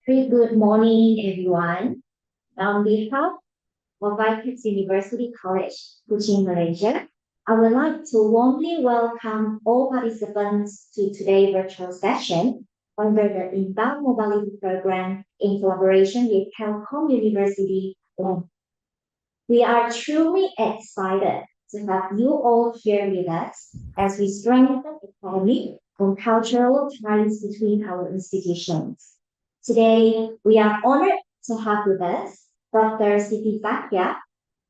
Very good morning, everyone. On behalf of ICAPS University College, Kuching, Malaysia, I would like to warmly welcome all participants to today's virtual session under the Inbound Mobility Program in collaboration with Telkom University. We are truly excited to have you all here with us as we strengthen economic and cultural ties between our institutions. Today, we are honored to have with us Dr. Siti Zakia,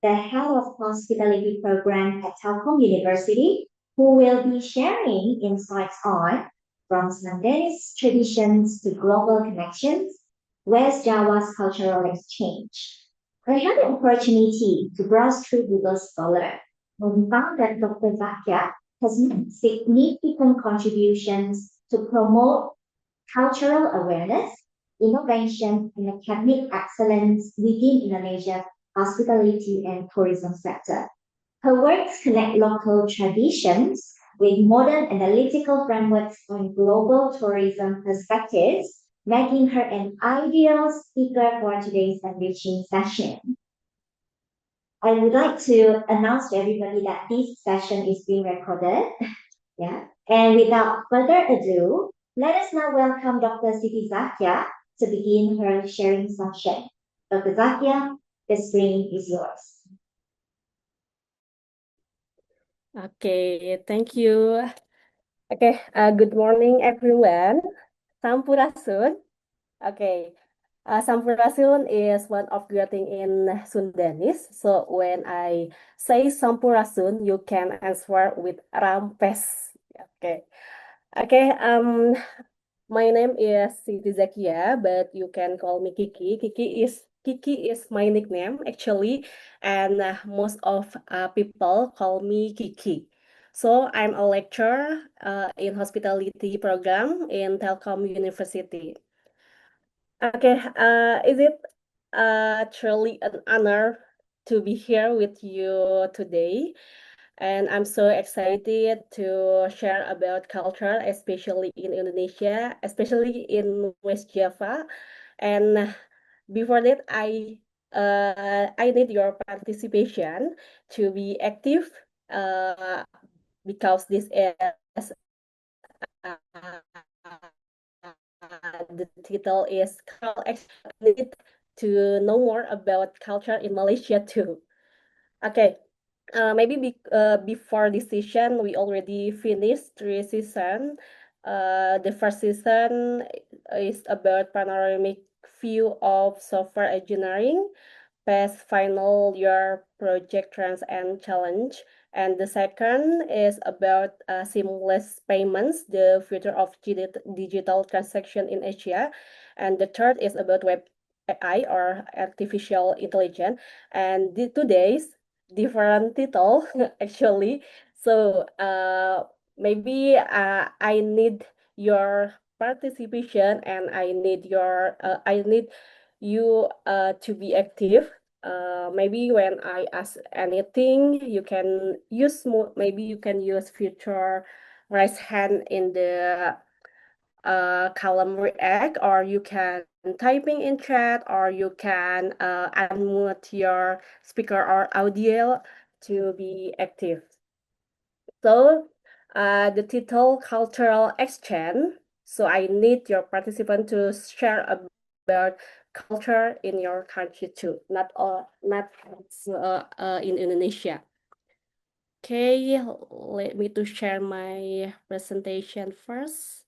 the head of hospitality program at Telkom University, who will be sharing insights on from Sundanese traditions to global connections, West Java's cultural exchange. I had the opportunity to browse through Google Scholar and found that Dr. Zakia has made significant contributions to promote cultural awareness, innovation, and academic excellence within Indonesia's hospitality and tourism sector. Her works connect local traditions with modern analytical frameworks on global tourism perspectives, making her an ideal speaker for today's enriching session. I would like to announce to everybody that this session is being recorded. Yeah. And without further ado, let us now welcome Dr. Siti Zakia to begin her sharing session. Dr. Zakia, the screen is yours. Okay, thank you. Okay, good morning, everyone. Sampurasun. Okay, Sampurasun is one of greeting in Sundanese. So when I say Sampurasun, you can answer with Rampes. Okay, okay. My name is Siti Zakia, but you can call me Kiki. Kiki is my nickname actually, and most of people call me Kiki. So I'm a lecturer in hospitality program in Telkom University. Okay, is it truly an honor to be here with you today? And I'm so excited to share about culture, especially in Indonesia, especially in West Java. And before that, I need your participation to be active uh, because this is the title is Cultural Exchange. I need to know more about culture in Malaysia too. Okay. Maybe before this season, we already finished 3 seasons. The first season is about panoramic view of software engineering, past final year project trends and challenge. And the second is about seamless payments, the future of digital transaction in Asia. And the third is about web AI or artificial intelligence. And today's different title actually. So maybe I need your participation and I need you to be active. Maybe when I ask anything, you can use maybe you can use future raise hand in the column react, or you can typing in chat, or you can unmute your speaker or audio to be active. So the title cultural exchange. So I need your participant to share about culture in your country too, not in Indonesia. Okay, let me to share my presentation first.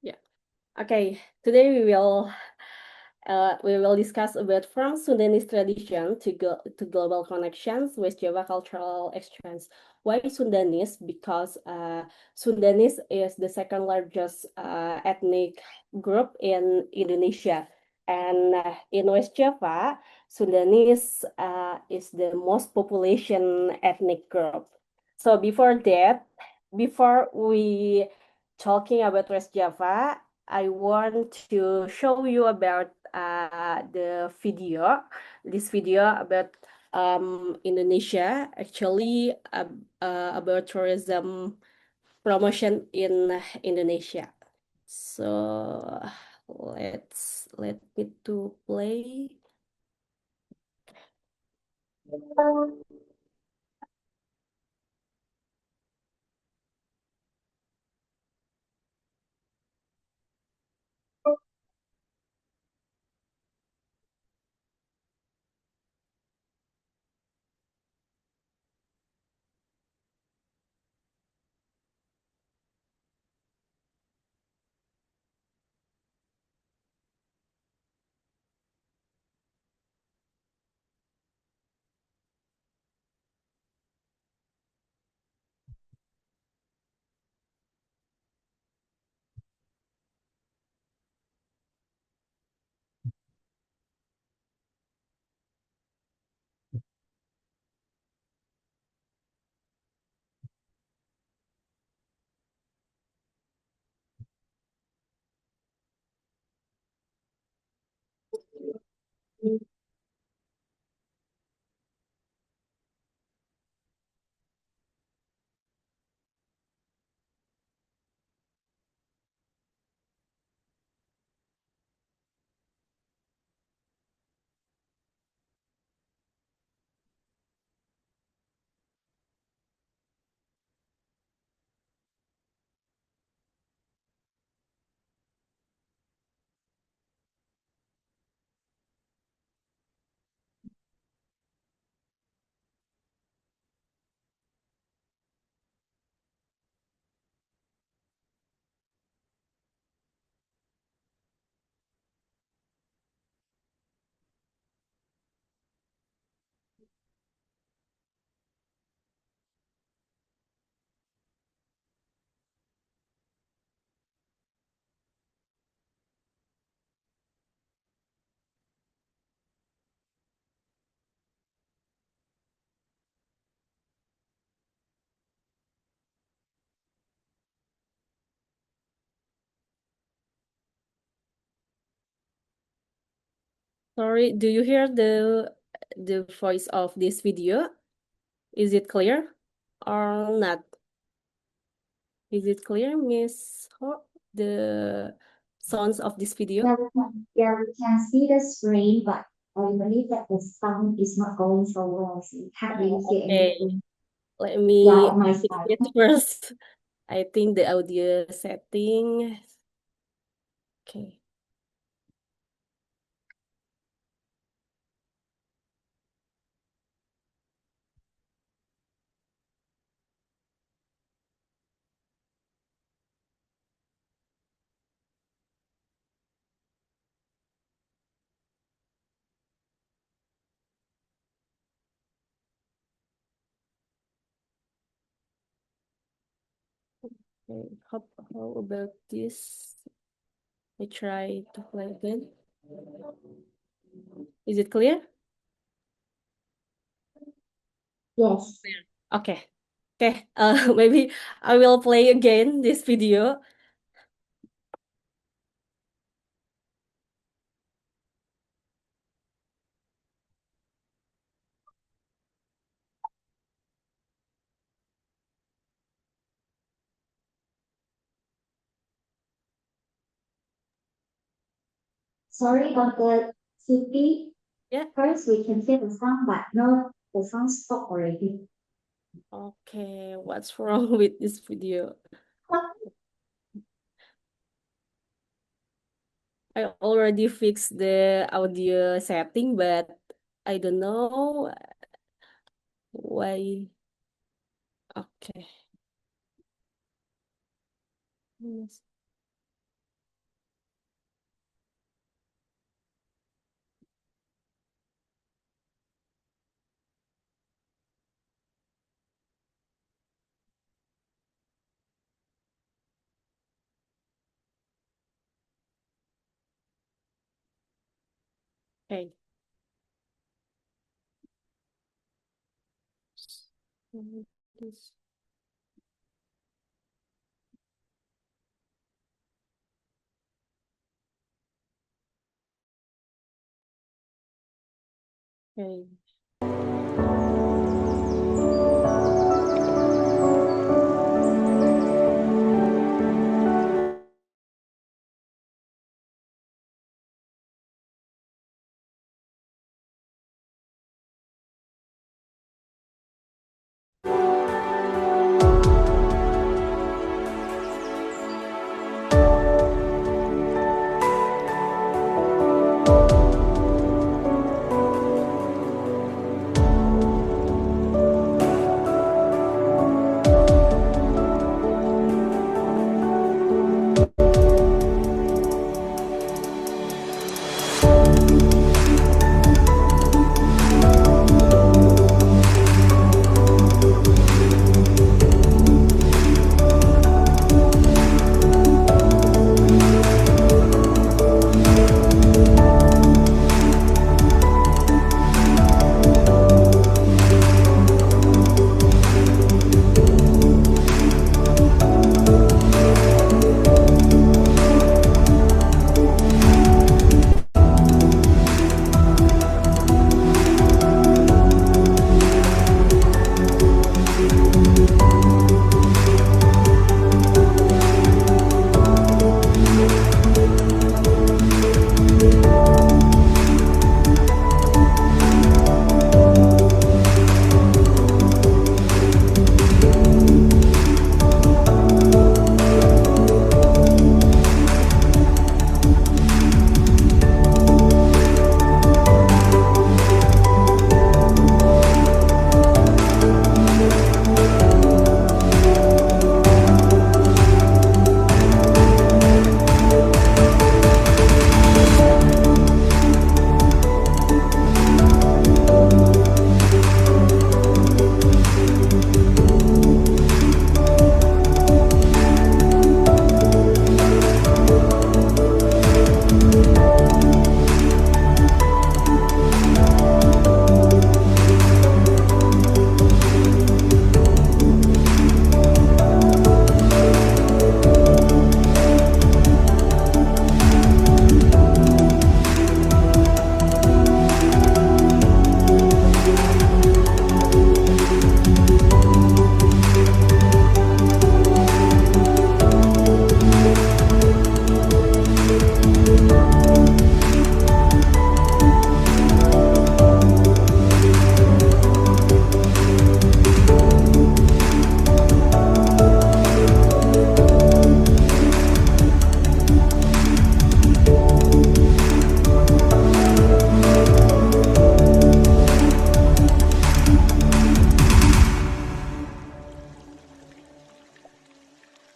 Yeah. Okay, today we will discuss about from Sundanese tradition to global connections with Java cultural exchange. Why Sundanese? Because Sundanese is the second largest ethnic group in Indonesia, and in West Java, Sundanese is the most population ethnic group. So before that, before we talking about West Java, I want to show you about the video. This video about Indonesia, actually about tourism promotion in Indonesia. So let me to play. Sorry, do you hear the voice of this video? Is it clear or not? Is it clear, Miss Ho? The sounds of this video? We can see the screen, but I believe that the sound is not going so well, so you can't really Oh, hear okay. anything. Let Yeah, me on my fix side. it first. I think the audio setting. Okay. Okay. How about this? I try to play again. Is it clear? Yes. Okay. Okay. Maybe I will play again this video. Sorry about the city. Yeah. First, we can hear the sound, but no, the sound stopped already. Okay. What's wrong with this video? I already fixed the audio setting, but I don't know why. Okay. Yes. Okay. So this. Okay.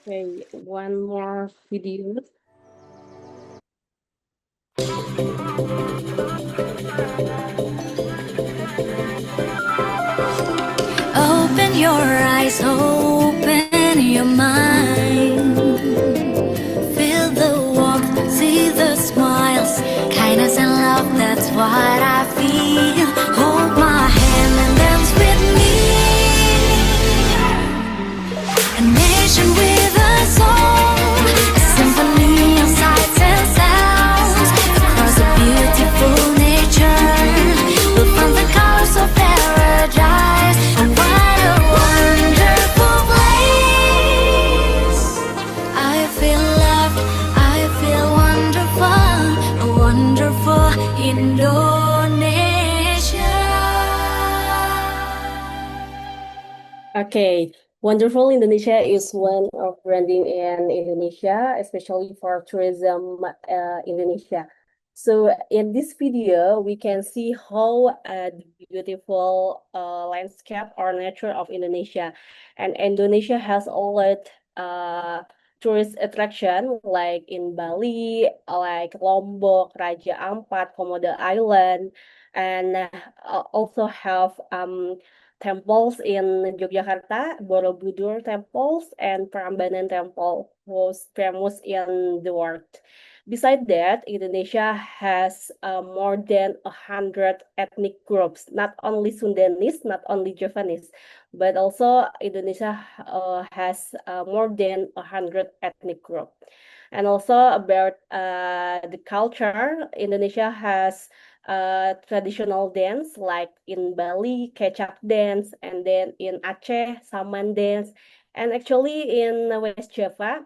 Okay, one more video. Open your eyes, open your mind. Feel the warmth, see the smiles, kindness and love, that's what I feel. Hold my hand and dance with me. A nation with a song, a symphony of sights and sounds. Across a beautiful nature, we'll find the colors of paradise. And what a wonderful place. I feel loved, I feel wonderful, a wonderful Indonesia. Okay, Wonderful Indonesia is one of branding in Indonesia, especially for tourism Indonesia. So in this video, we can see how the beautiful landscape or nature of Indonesia. And Indonesia has a lot tourist attraction like in Bali, like Lombok, Raja Ampat, Komodo Island, and also have temples in Yogyakarta, Borobudur temples, and Prambanan temple, most famous in the world. Besides that, Indonesia has more than 100 ethnic groups, not only Sundanese, not only Javanese, but also Indonesia has more than 100 ethnic groups. And also about the culture, Indonesia has traditional dance, like in Bali, kecak dance, and then in Aceh, Saman dance, and actually in West Java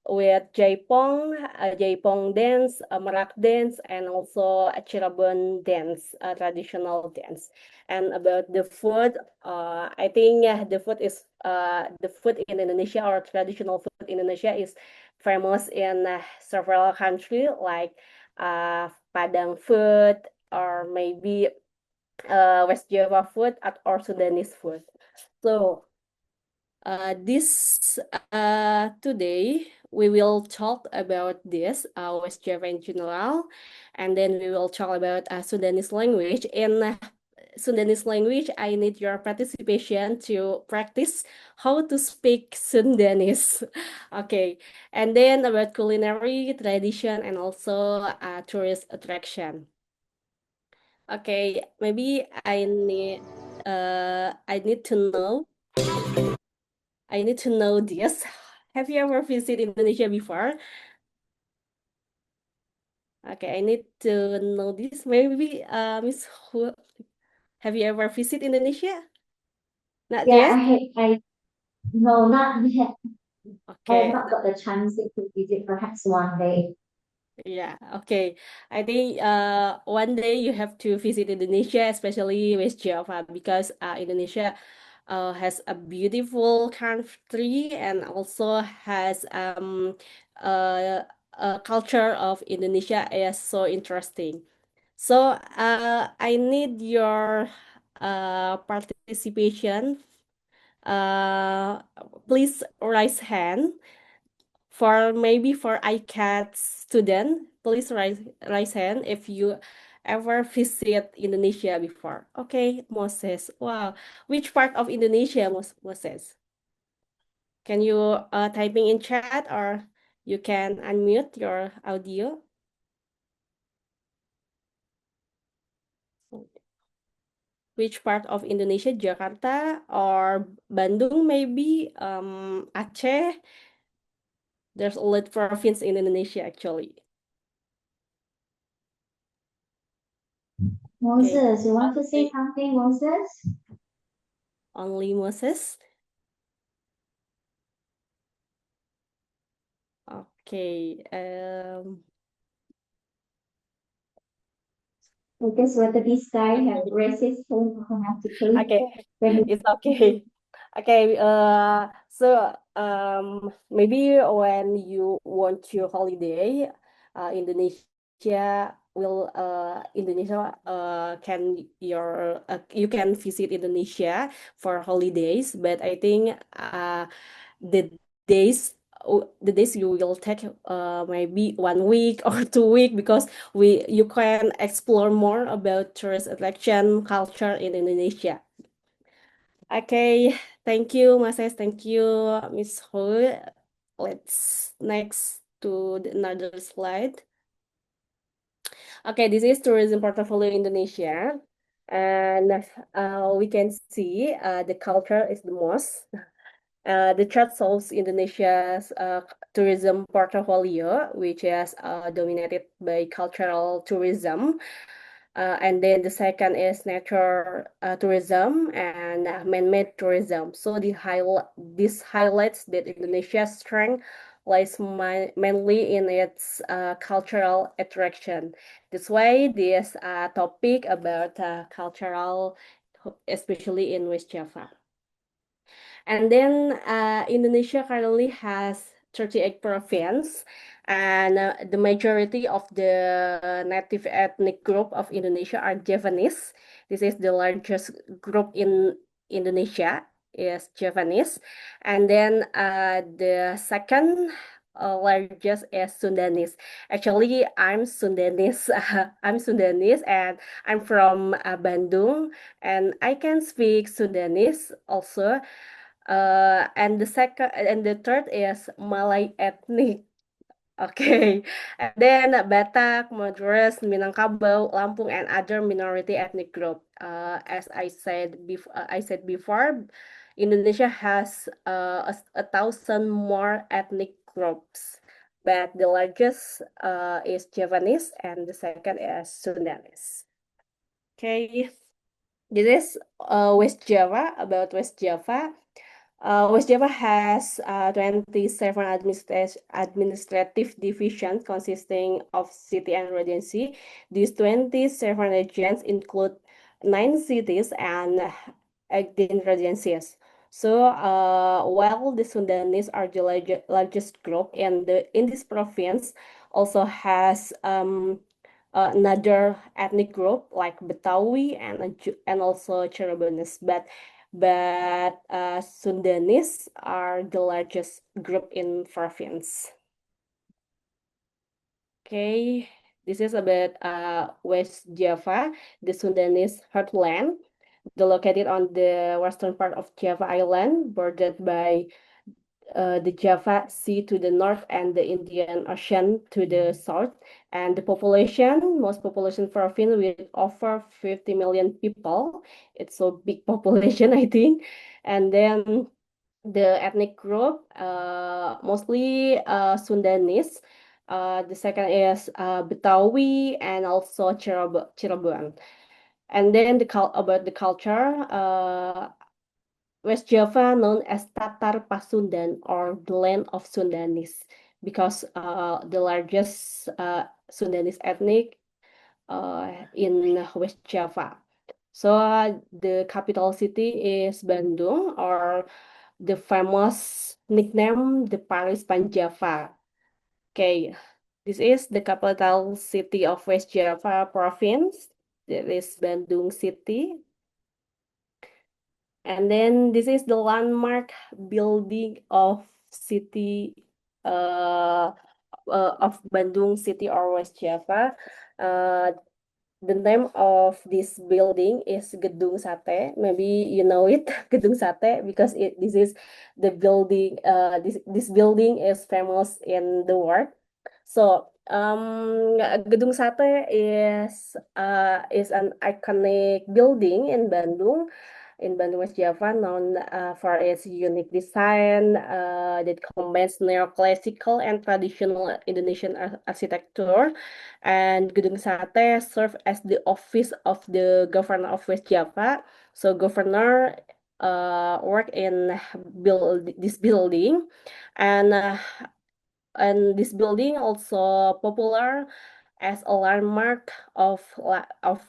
with Jaipong dance, Merak dance, and also a Cirebon dance, traditional dance. And about the food, I think the food in Indonesia, or traditional food in Indonesia, is famous in several countries like Padang food, or maybe West Java food, or Sudanese food. So this today we will talk about this West Java in general, and then we will talk about Sudanese language. In Sudanese language, I need your participation to practice how to speak Sundanese. Okay, and then about culinary tradition and also tourist attraction. Okay, maybe I need to know. I need to know this. Have you ever visited Indonesia before? Okay, I need to know this. Maybe, Miss Hu, have you ever visited Indonesia? Not Yeah, yet? no, not yet. I have Okay. not got the chance to visit perhaps one day. Yeah, okay. I think one day you have to visit Indonesia, especially West Java, because Indonesia has a beautiful country, and also has culture of Indonesia is so interesting. So I need your participation. Uh, Please raise hand. For ICAT student, please raise hand if you ever visit Indonesia before. Okay, Moses. Wow, which part of Indonesia, Moses? Can you typing in chat, or you can unmute your audio? Which part of Indonesia? Jakarta or Bandung, maybe? Aceh. There's a lot of province in Indonesia, actually. Okay, Moses, you want to say something, Moses? only Moses. Okay. Because whether this guy have racist home automatically Okay, when he it's okay. Okay, so maybe when you want to holiday, Indonesia you can visit Indonesia for holidays, but I think the the days you will take maybe 1 week or 2 week, because you can explore more about tourist attraction culture in Indonesia. Okay, thank you, Mases. Thank you, Miss Ho. Let's next to another slide. Okay, this is tourism portfolio Indonesia, and we can see the culture is the most. The chart shows Indonesia's tourism portfolio, which is dominated by cultural tourism. And then the second is nature tourism and man-made tourism. So this highlights that Indonesia's strength lies mainly in its cultural attraction. That's why this topic about cultural, especially in West Java. And then Indonesia currently has 38 provinces, and the majority of the native ethnic group of Indonesia are Javanese. This is the largest group in Indonesia, is Javanese. And then the second largest is Sundanese. Actually, I'm Sundanese. I'm Sundanese, and I'm from Bandung, and I can speak Sundanese also. And the third is Malay ethnic. Okay, and then Batak, Madras, Minangkabau, Lampung, and other minority ethnic group. As I said before, Indonesia has 1,000 more ethnic groups, but the largest is Javanese, and the second is Sundanese. Okay, this is West Java, about West Java. West Java has 27 administrative divisions consisting of city and regency. These 27 regions include 9 cities and 18 regencies. So, while the Sundanese are the largest group in this province, also has another ethnic group like Betawi and also Cirebonese, but Sundanese are the largest group in province. Okay, this is about West Java, the Sundanese heartland, located on the western part of Java Island, bordered by the Java Sea to the north and the Indian Ocean to the south. And the most population province with over 50 million people. It's a big population, I think. And then the ethnic group, mostly Sundanese. The second is Betawi and also Cirebon. And then about the culture, West Java known as Tatar Pasundan or the land of Sundanese because the largest Sundanese ethnic in West Java. So the capital city is Bandung, or the famous nickname the Paris Panjava. Okay, this is the capital city of West Java province. That is Bandung City. And then this is the landmark building of city of Bandung City or West Java. The name of this building is Gedung Sate. Maybe you know it, Gedung Sate, because this is the building. This building is famous in the world. So Gedung Sate is an iconic building in Bandung, West Java, known for its unique design that combines neoclassical and traditional Indonesian architecture. And Gedung Sate serves as the office of the governor of West Java. So governor work in this building, and this building also popular as a landmark of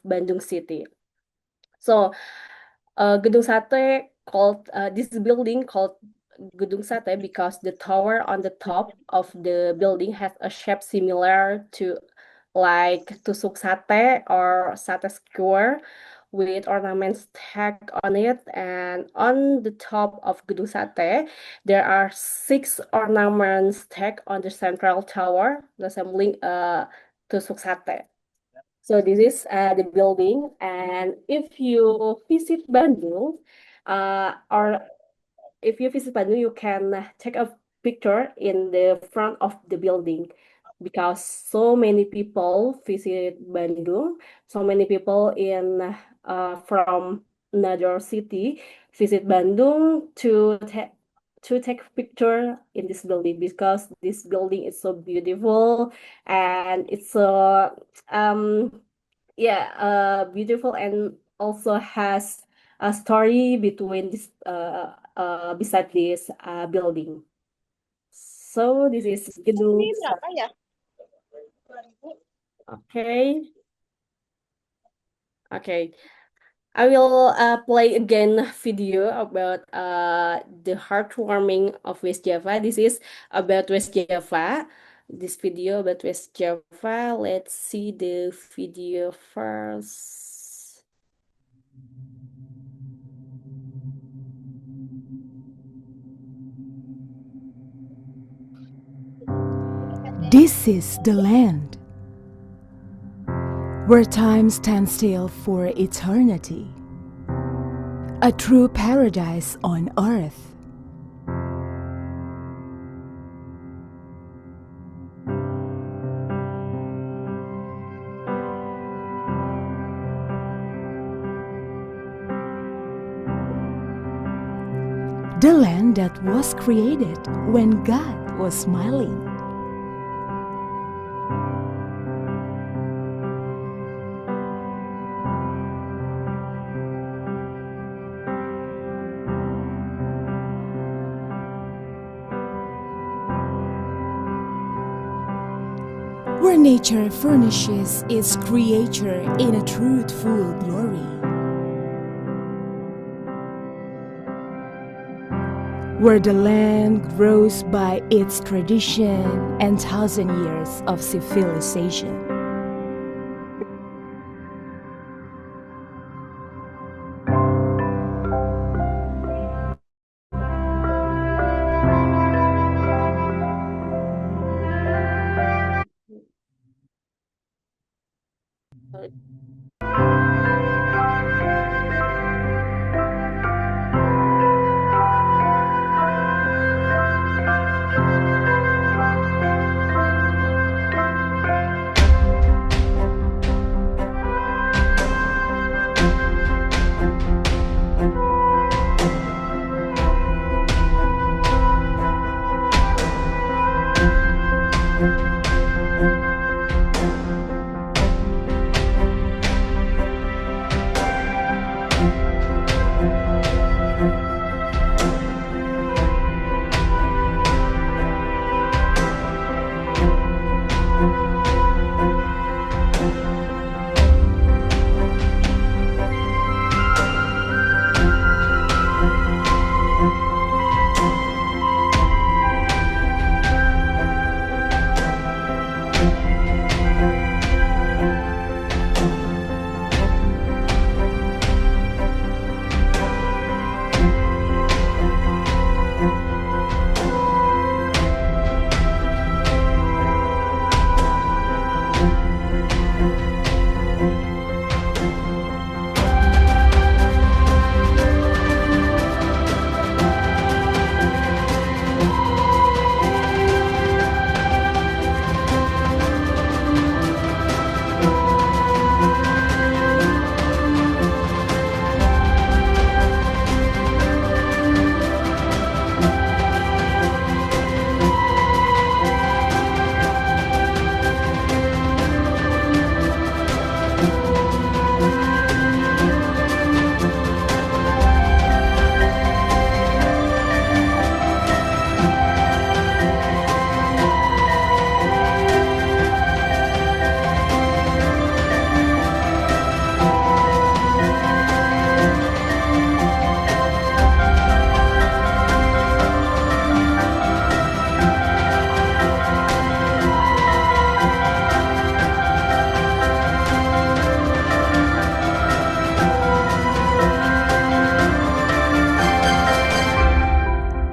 Bandung City. So Gedung Sate called this building called Gedung Sate because the tower on the top of the building has a shape similar to tusuk sate or sate skewer with ornaments tacked on it. And on the top of Gedung Sate, there are 6 ornaments tacked on the central tower, resembling tusuk sate. So this is the building, and if you visit Bandung, you can take a picture in the front of the building because so many people visit Bandung, so many people from another city visit Bandung to take picture in this building because this building is so beautiful and it's so beautiful, and also has a story between this beside this building. So this is Gedung Sate. Okay. I will play again video about the heartwarming of West Java. This is about West Java. This video about West Java. Let's see the video first. This is the land where time stands still for eternity, a true paradise on earth. The land that was created when God was smiling. where nature furnishes its creature in a truthful glory, where the land grows by its tradition and 1,000 years of civilization.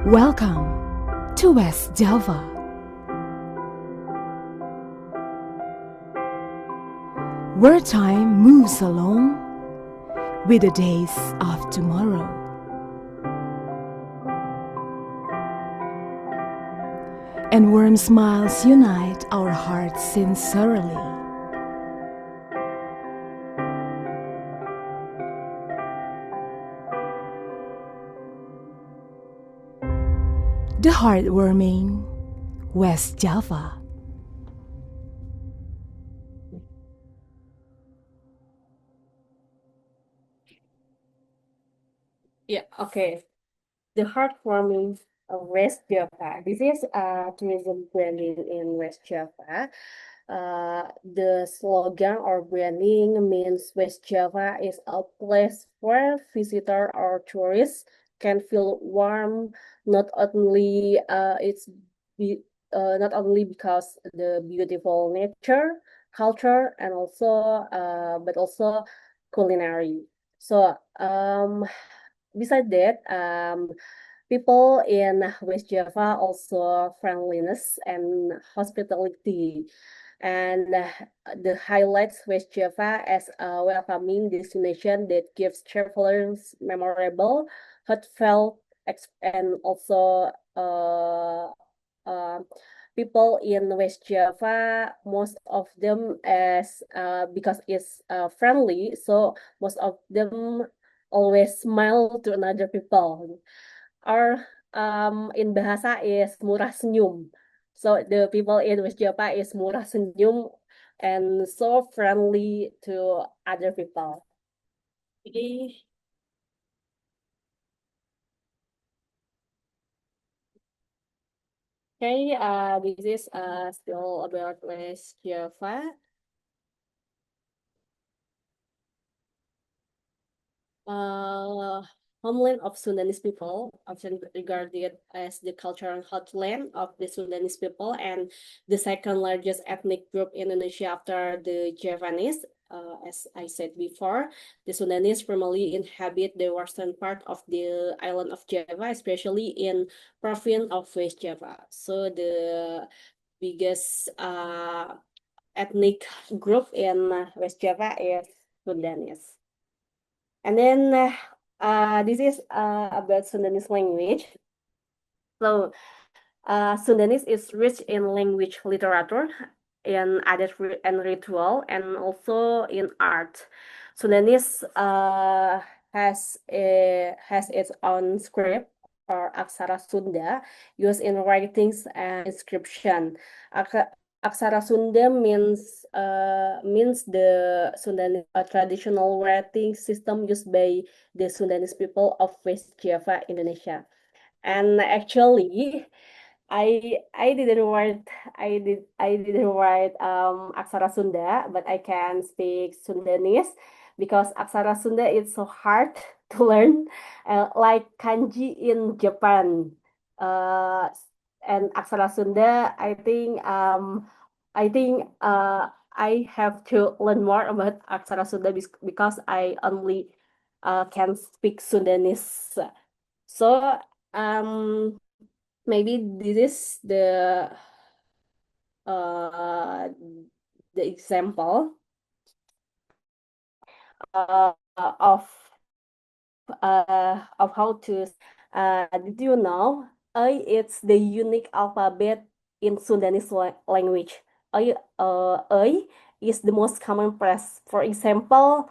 Welcome to West Java, where time moves along with the days of tomorrow. And warm smiles unite our hearts sincerely. The heartwarming West Java. Yeah, okay. The heartwarming of West Java. This is a tourism branding in West Java. The slogan or branding means West Java is a place where visitor or tourists can feel warm, not only not only because the beautiful nature, culture, and also but also culinary. So besides that, people in West Java also friendliness and hospitality. And the highlights West Java as a welcoming destination that gives travelers memorable, heartfelt, and also people in West Java, most of them as because it's friendly, so most of them always smile to another people. Or in bahasa is murah senyum. So the people in West Java is murah senyum and so friendly to other people. Jadi Okay, this is still about West Java. Homeland of Sundanese people, often regarded as the cultural heartland of the Sundanese people and the second largest ethnic group in Indonesia after the Javanese. As I said before, the Sundanese primarily inhabit the western part of the island of Java, especially in province of West Java. So the biggest ethnic group in West Java is Sundanese. And then this is about Sundanese language. So Sundanese is rich in language literature, in and ritual, and also in art. Sundanese has its own script or aksara Sunda used in writings and inscription. Aksara Sunda means the Sundanese traditional writing system used by the Sundanese people of West Java, Indonesia. And actually, I didn't write aksara Sunda, but I can speak Sundanese because aksara Sunda is so hard to learn, like kanji in Japan. Uh, and aksara Sunda, I have to learn more about aksara Sunda because I only can speak Sundanese. So maybe this is uh the example of how to did you know it's the unique alphabet in Sundanese language. A is the most common press. For example,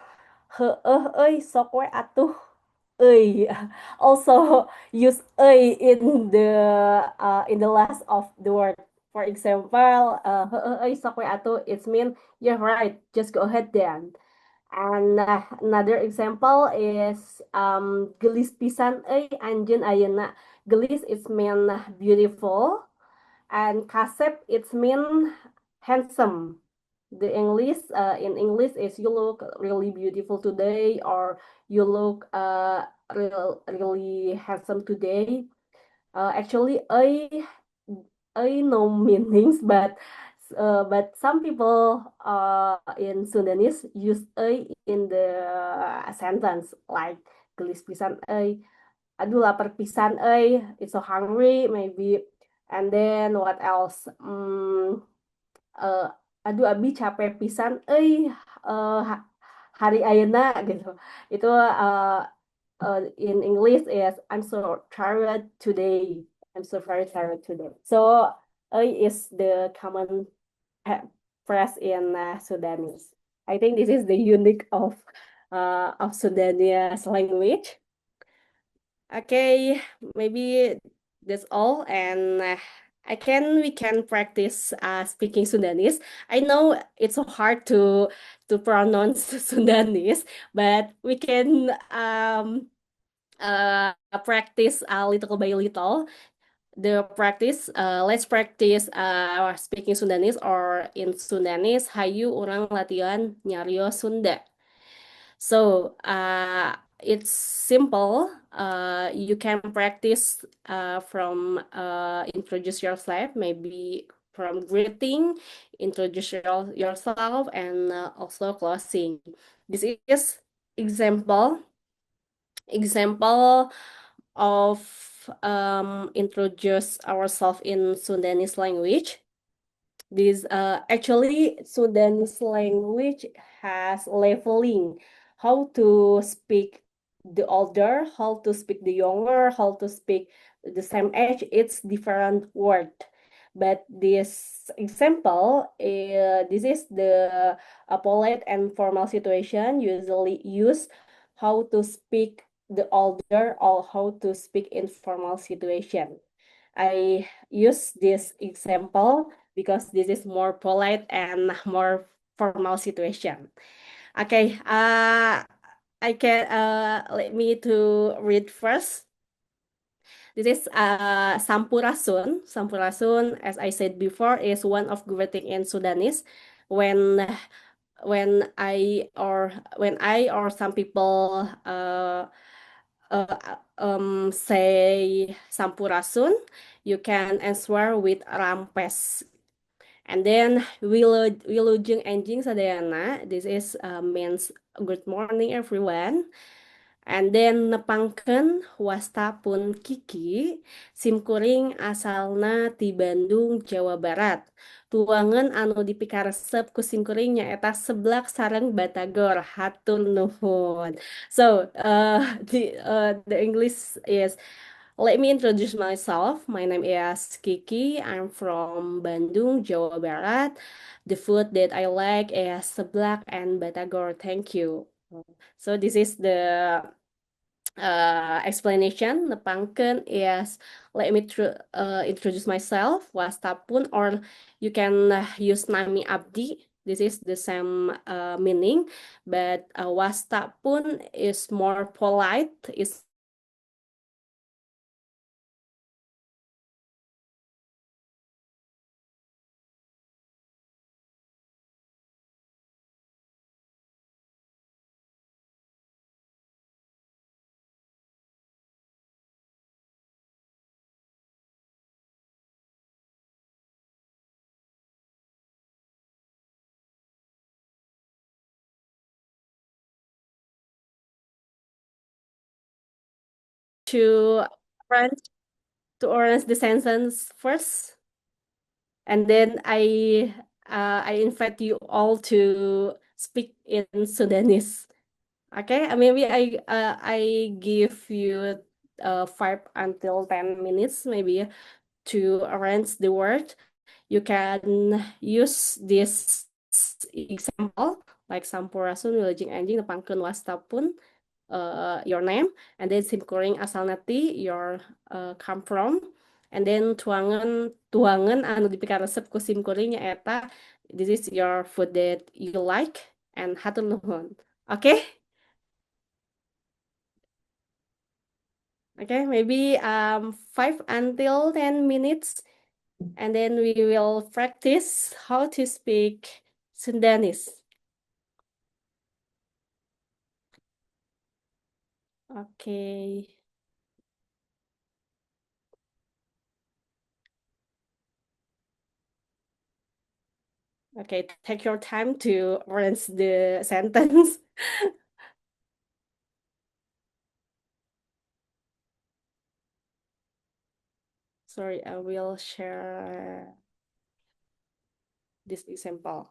sok we atuh euy. Also use euy in the last of the word. For example, euy sok we atuh, it means you're right, just go ahead then. And another example is gelis pisan euy anjeun ayeuna. Gelis is mean beautiful and kasep it's mean handsome. The English in English is you look really beautiful today or you look really handsome today. Actually, I know meanings, but some people in Sundanese use in the sentence like gelis pisan aduh lapar pisan it's so hungry maybe. And then what else? Uh, aduh abi capek pisan hari ayeuna gitu. Itu in English is I'm so tired today. I'm so very tired today. So is the common phrase in Sudanese. I think this is the unique of Sudanese language. Okay, maybe that's all, and we can practice speaking Sundanese. I know it's so hard to pronounce Sundanese, but we can practice little by little. Let's practice speaking Sundanese, or in Sundanese, hayu urang latihan nyarios Sunda. So it's simple. You can practice from introduce yourself, maybe from greeting, introduce yourself, and also closing. This is example of introduce ourselves in Sundanese language. This actually Sudanese language has leveling, how to speak the older, how to speak the younger, how to speak the same age. It's different word. But this example, this is the polite and formal situation usually use how to speak the older or how to speak in formal situation. I use this example because this is more polite and more formal situation. Okay, I can let me to read first. This is Sampurasun. Sampurasun, as I said before, is one of greeting in Sudanese. When when I or some people say Sampurasun, you can answer with Rampes. And then Wilujeng Enjing Sadayana. This is means good morning everyone. And then nepangkeun wasta pun Kiki, simkuring asalna ti Bandung, Jawa Barat. Tuangan anu dipikaresep ku simkuring nyaeta seblak sareng batagor. Hatur nuhun. So, the English is, let me introduce myself. My name is Kiki. I'm from Bandung, Jawa Barat. The food that I like is seblak and batagor. Thank you. So this is the explanation. Nepangkeun is, let me introduce myself. Wastapun, or you can use nami abdi. This is the same meaning, but wastapun is more polite. Is to French to orange the sentence first, and then I invite you all to speak in Sudanese. Okay, maybe I give you 5 until 10 minutes maybe to arrange the word. You can use this example like Sampurasun, Wilujeng Anjing, Nepangkeun Wastapun, your name, and then simkuring asal nati your come from, and then tuangan anu dipikaresep ku simkuring nyaeta this is your food that you like, and hatur nuhun. Okay? Okay, maybe 5 until 10 minutes, and then we will practice how to speak Sundanese. Okay. Okay, take your time to arrange the sentence. Sorry, I will share this example.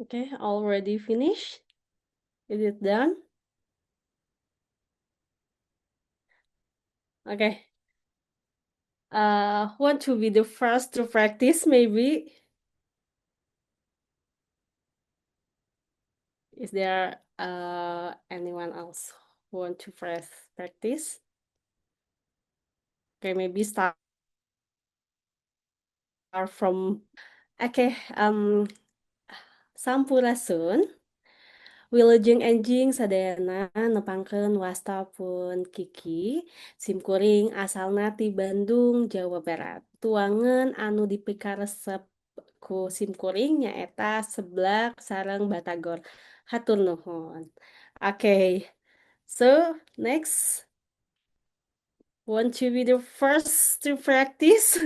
Okay, already finished? Is it done? Okay. Want to be the first to practice, maybe? Is there anyone else who want to practice? Okay, maybe start from okay, sampurasun. Wilujeng enjing sadayana nepangkeun wasta pun Kiki, simkuring asalna ti Bandung, Jawa Barat. Tuangan anu dipikaresep ku simkuring nyaeta Seblak sareng Batagor. Hatur nuhun. Okay, so next, want to be the first to practice?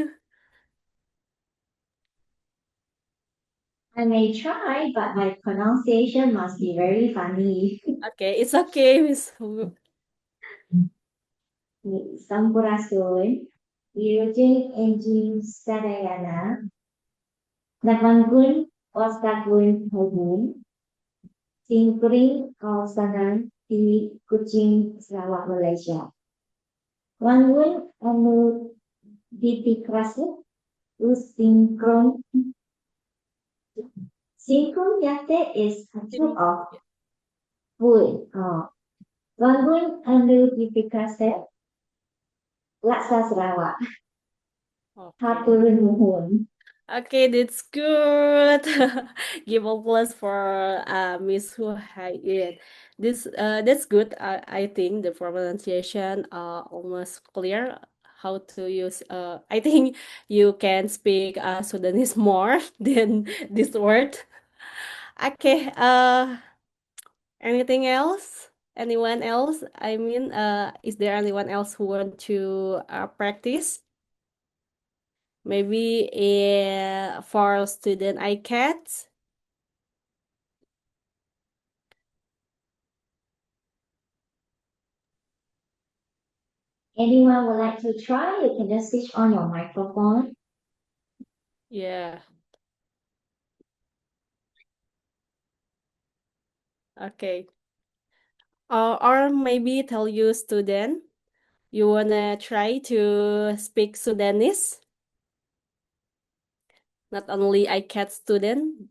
I may try, but my pronunciation must be very funny. Okay, it's okay, Miss. Sampurasun, Wilujeng enjing sadayana, napangkeun wasta pun Hubung, simkuring kawasan di Kuching, Sarawak, Malaysia. Wangun anu dipikresep sinkron. Sinkron yate is a type of food. Wangun anu dipikresep laksa Sarawak. Okay. Hatur nuhun. Okay, that's good. Give applause for Miss Hu Hai. This that's good. I think the pronunciation almost clear how to use I think you can speak Sudanese more than this word. Okay, anything else? Anyone else? I mean, is there anyone else who want to practice? Maybe for student ICAT. Anyone would like to try? You can just switch on your microphone. Yeah. Okay. Or maybe tell you student, you wanna try to speak Sudanese? Not only ICAT student.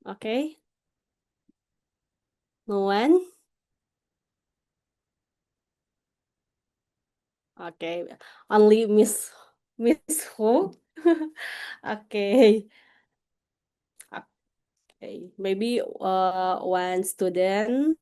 Okay. No one? Okay. Only Miss Ho. Okay. Okay. Maybe one student.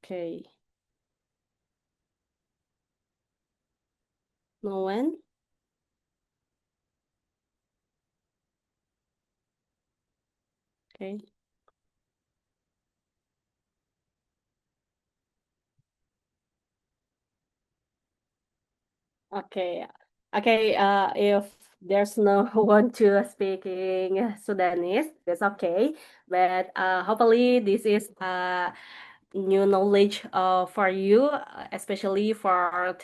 Okay. No one? Okay. Okay. Okay, if there's no one to speaking Sudanese, that's okay. But hopefully this is new knowledge for you, especially for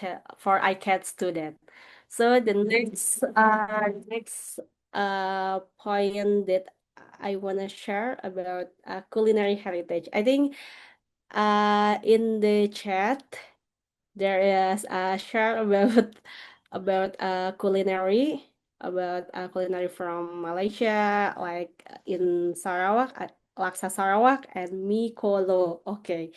ICAT student. So the next point that I wanna share about culinary heritage. I think in the chat there is a share about culinary from Malaysia, like in Sarawak, laksa Sarawak and mie kolo. Okay.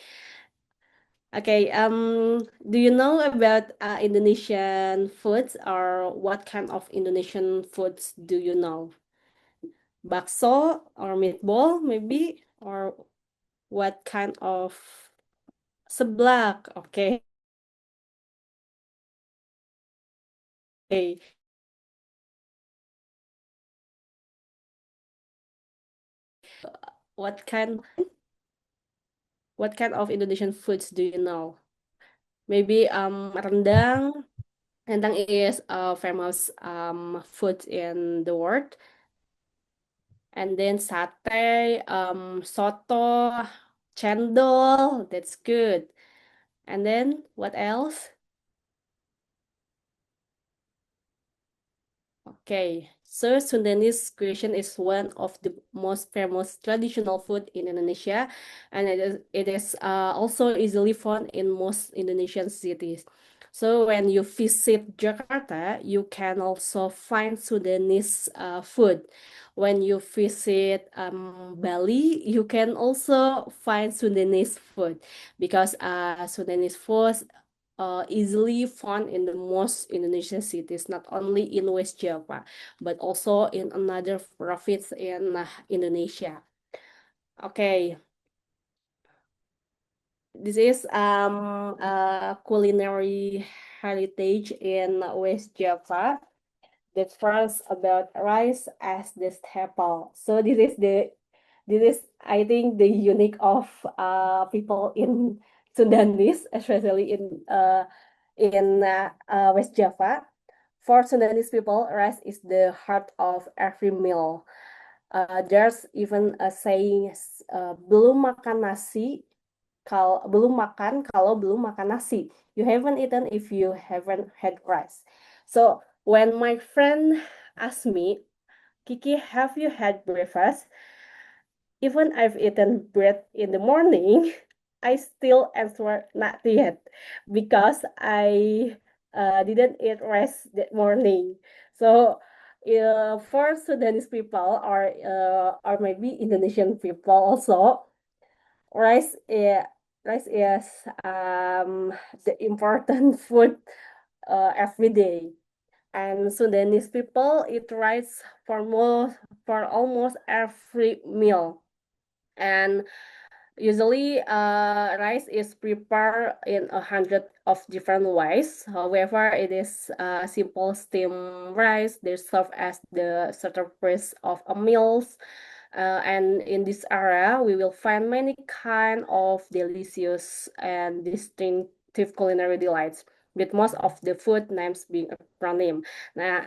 Okay, do you know about Indonesian foods, or what kind of Indonesian foods do you know? Bakso or meatball maybe, or what kind of seblak? Okay. Okay. What kind of Indonesian foods do you know? Maybe rendang. Rendang is a famous food in the world. And then satay, soto, cendol, that's good. And then what else? Okay, so Sundanese cuisine is one of the most famous traditional food in Indonesia, and it is also easily found in most Indonesian cities. So when you visit Jakarta, you can also find Sundanese food. When you visit Bali, you can also find Sundanese food because Sundanese food easily found in the most Indonesian cities, not only in West Java, but also in another province in Indonesia. Okay, this is a culinary heritage in West Java. The first about rice as the staple. So this is I think the unique of people in Sundanese, especially in West Java. For Sundanese people, rice is the heart of every meal. There's even a saying, belum makan nasi, kalau belum makan nasi. You haven't eaten if you haven't had rice. So when my friend asked me, Kiki, have you had breakfast? Even I've eaten bread in the morning, I still answer not yet because I didn't eat rice that morning. So for Sudanese people or maybe Indonesian people also, rice is rice is the important food every day. And Sudanese people eat rice for almost every meal. And usually, rice is prepared in 100 of different ways. However, it is simple steamed rice. They serve as the centerpiece of a meals. And in this area, we will find many kind of delicious and distinctive culinary delights, with most of the food names being acronym. Nah,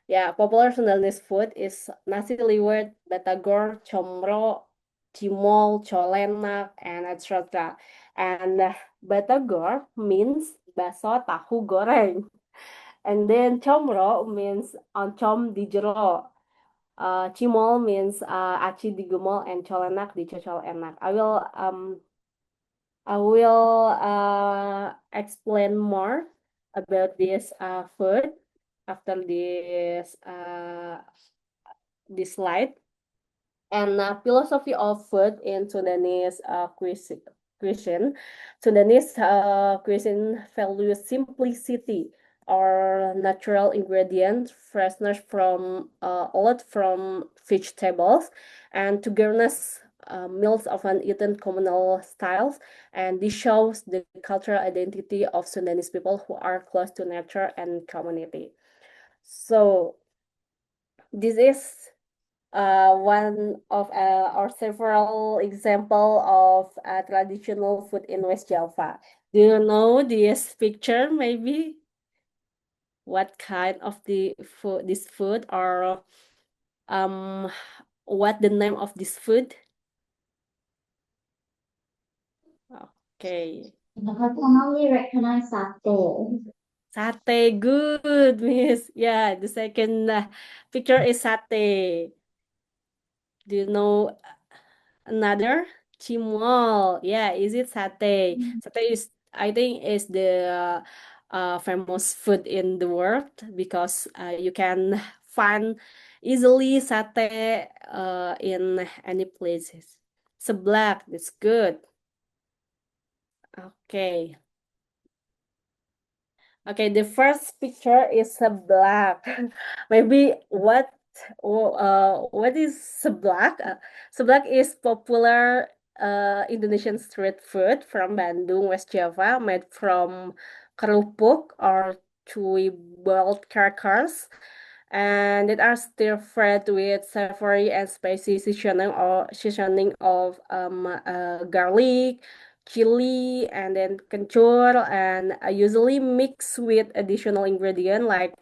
yeah, popular Sundanese food is nasi liwet, batagor, comro, cimol, colenak, and etc. And batagor means baso tahu goreng. And then comro means oncom di jero. Cimol means aci digumol and colenak dicocol enak. I will explain more about this food after this slide. And philosophy of food in Sudanese cuisine. Sudanese cuisine values simplicity or natural ingredients, freshness from a lot from vegetables, and togetherness. Meals often eaten communal styles, and this shows the cultural identity of Sudanese people who are close to nature and community. So this is one of or several example of traditional food in West Java. Do you know this picture maybe? What kind of the food this food or what the name of this food? Okay. I can only recognize satay. Satay, good, Miss. Yeah, the second picture is satay. Do you know another? Cimol. Yeah, is it satay? Satay is, I think, is the famous food in the world because you can find easily satay in any places. Seblak, that's good. Okay. Okay, the first picture is seblak. Maybe what is seblak? Seblak is popular Indonesian street food from Bandung, West Java, made from kerupuk or chewy boiled crackers, and it are stir-fried with savory and spicy seasoning of garlic, chili and then kencur, and usually mix with additional ingredient like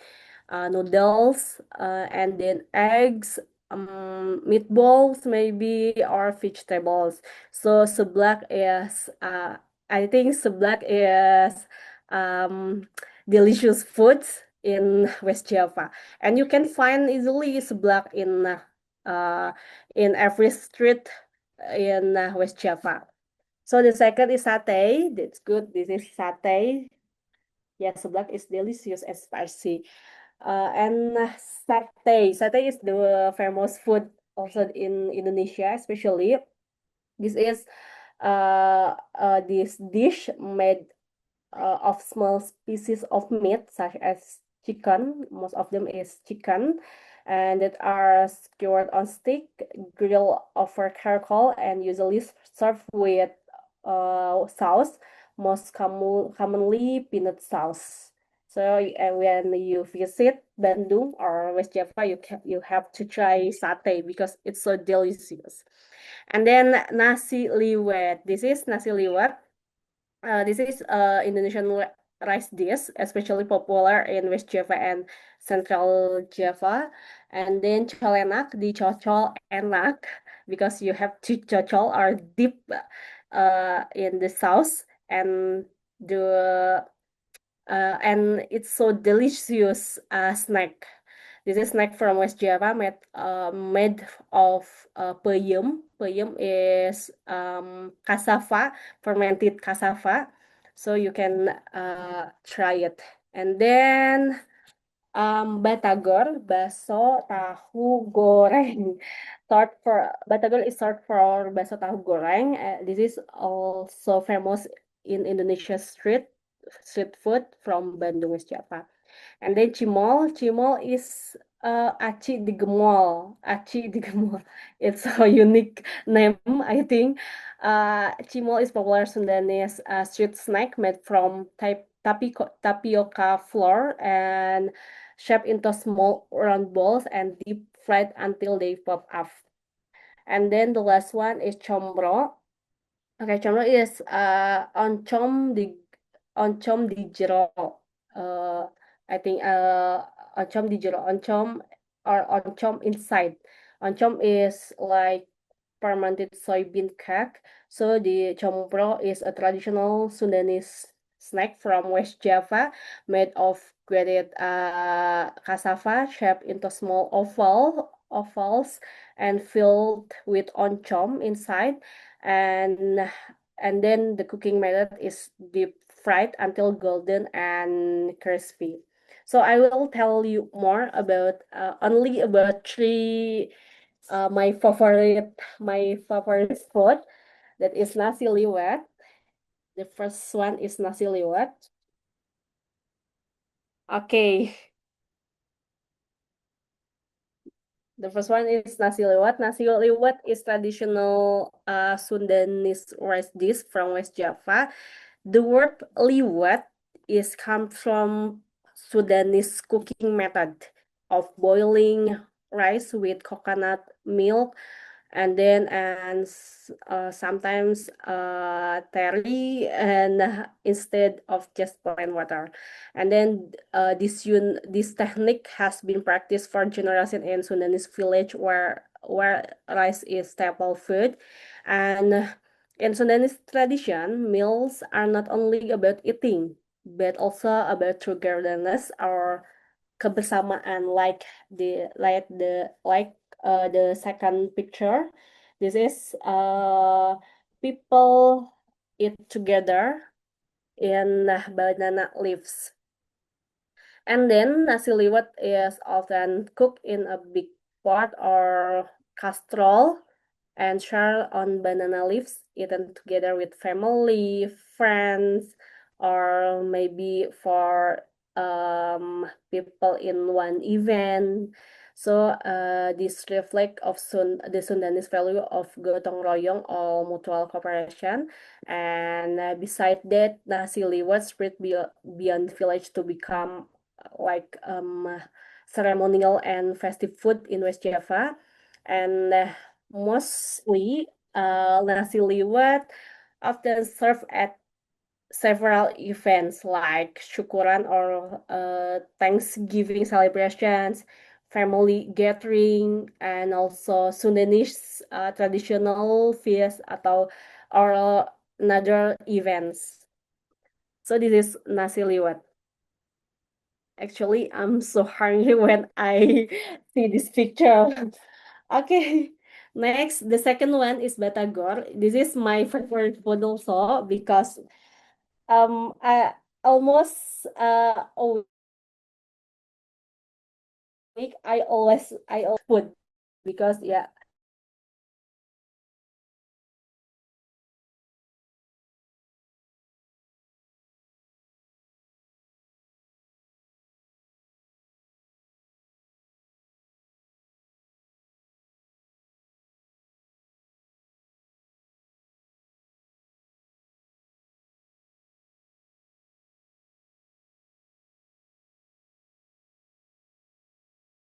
noodles and then eggs, meatballs maybe, or vegetables. So seblak is I think seblak is um, delicious foods in West Java, and you can find easily seblak in every street in West Java. So the second is satay. That's good. This is satay. Yeah, seblak is delicious and spicy. And satay. Satay is the famous food also in Indonesia, especially. This is this dish made of small species of meat such as chicken. Most of them is chicken, and that are skewered on stick, grilled over charcoal, and usually served with sauce, most commonly peanut sauce. So when you visit Bandung or West Java, you have to try satay because it's so delicious. And then nasi liwet. This is nasi liwet. This is Indonesian rice dish, especially popular in West Java and Central Java. And then colenak, dicocol enak, because you have to cocol or dip in the sauce, and the and it's so delicious snack. This is snack from West Java made of peyem. Peyem is cassava, fermented cassava. So you can try it. And then batagor, baso tahu goreng. Batagor is short for baso tahu goreng. This is also famous in Indonesia street food from Bandung, West Java. And then cimol is aci digemol. Aci digemol. It's a unique name, I think. Cimol is popular Sundanese street snack made from tapioca flour and shaped into small round balls and deep fried until they pop up. And then the last one is combro. Okay, combro is oncom di jero. I think oncom di jero, oncom or oncom inside. Oncom is like fermented soybean cake. So the combro is a traditional Sundanese snack from West Java made of grated cassava shaped into small ovals and filled with oncom inside, and then the cooking method is deep fried until golden and crispy. So I will tell you more about only about three my favorite food, that is nasi liwet. The first one is nasi liwet. Okay. The first one is nasi liwet. Nasi liwet is traditional Sundanese rice dish from West Java. The word liwet is come from Sudanese cooking method of boiling rice with coconut milk, and then sometimes terry, and instead of just plain water. And then this technique has been practiced for generations in Sundanese village where rice is staple food. And in Sundanese tradition, meals are not only about eating, but also about togetherness or kebersamaan, the second picture. This is people eat together in banana leaves. And then nasi liwet is often cooked in a big pot or casserole and shared on banana leaves, eaten together with family, friends, or maybe for people in one event. So this reflect of the Sundanese value of gotong royong or mutual cooperation. And beside that, nasi liwet spread beyond village to become like ceremonial and festive food in West Java. And mostly nasi liwet often served at several events like syukuran or Thanksgiving celebrations, family gathering, and also Sundanese traditional feast atau or another events. So this is nasi liwet. Actually, I'm so hungry when I see this picture. Okay, next, the second one is batagor. This is my favorite food also because I almost a week I always food because yeah,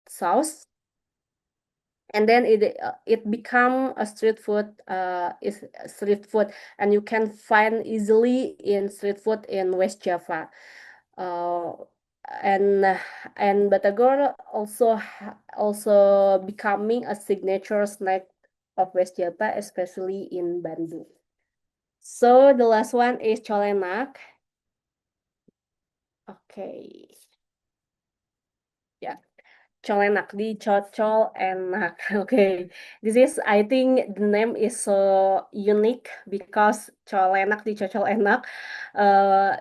sauce, and then it become a street food is street food, and you can find easily in street food in West Java. uh, and and batagor also becoming a signature snack of West Java, especially in Bandung. So the last one is colenak. Okay, yeah. Colenak, dicocol enak. Okay, this is, I think the name is so unique because colenak, dicocol enak.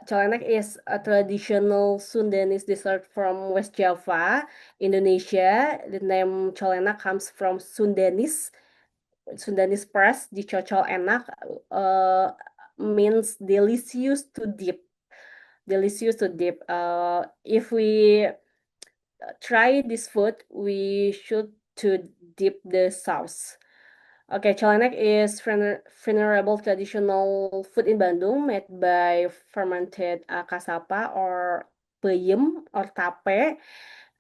Colenak is a traditional Sundanese dessert from West Java, Indonesia. The name colenak comes from Sundanese press, dicocol enak, means delicious to dip. Delicious to dip. If we try this food, we should to dip the sauce. Okay, colenak is venerable traditional food in Bandung made by fermented cassava or peyem or tape,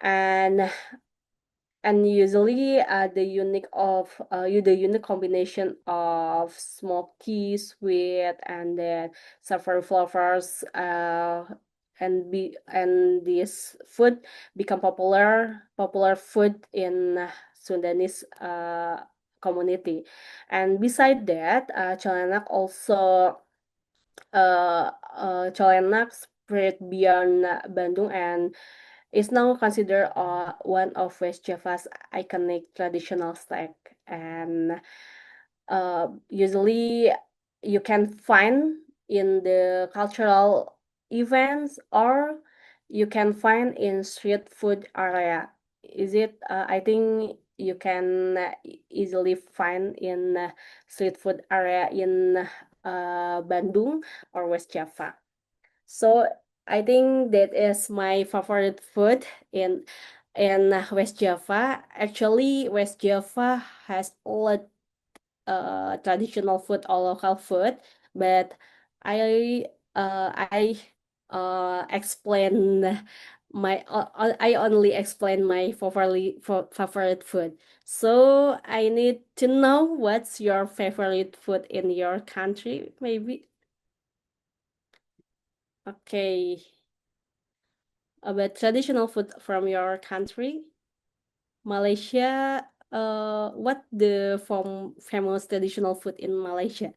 and usually the unique combination of smoky, sweet, and then savory flavors, and this food become popular food in Sundanese community. And beside that, colenak spread beyond Bandung and is now considered one of West Java's iconic traditional snack, and usually you can find in the cultural events or you can find in street food area. Is it? I think you can easily find in street food area in Bandung or West Java. So I think that is my favorite food in West Java. Actually, West Java has all traditional food or local food, but I explain I only explain my favorite food. So I need to know what's your favorite food in your country, maybe. Okay. About traditional food from your country, Malaysia. What the famous traditional food in Malaysia?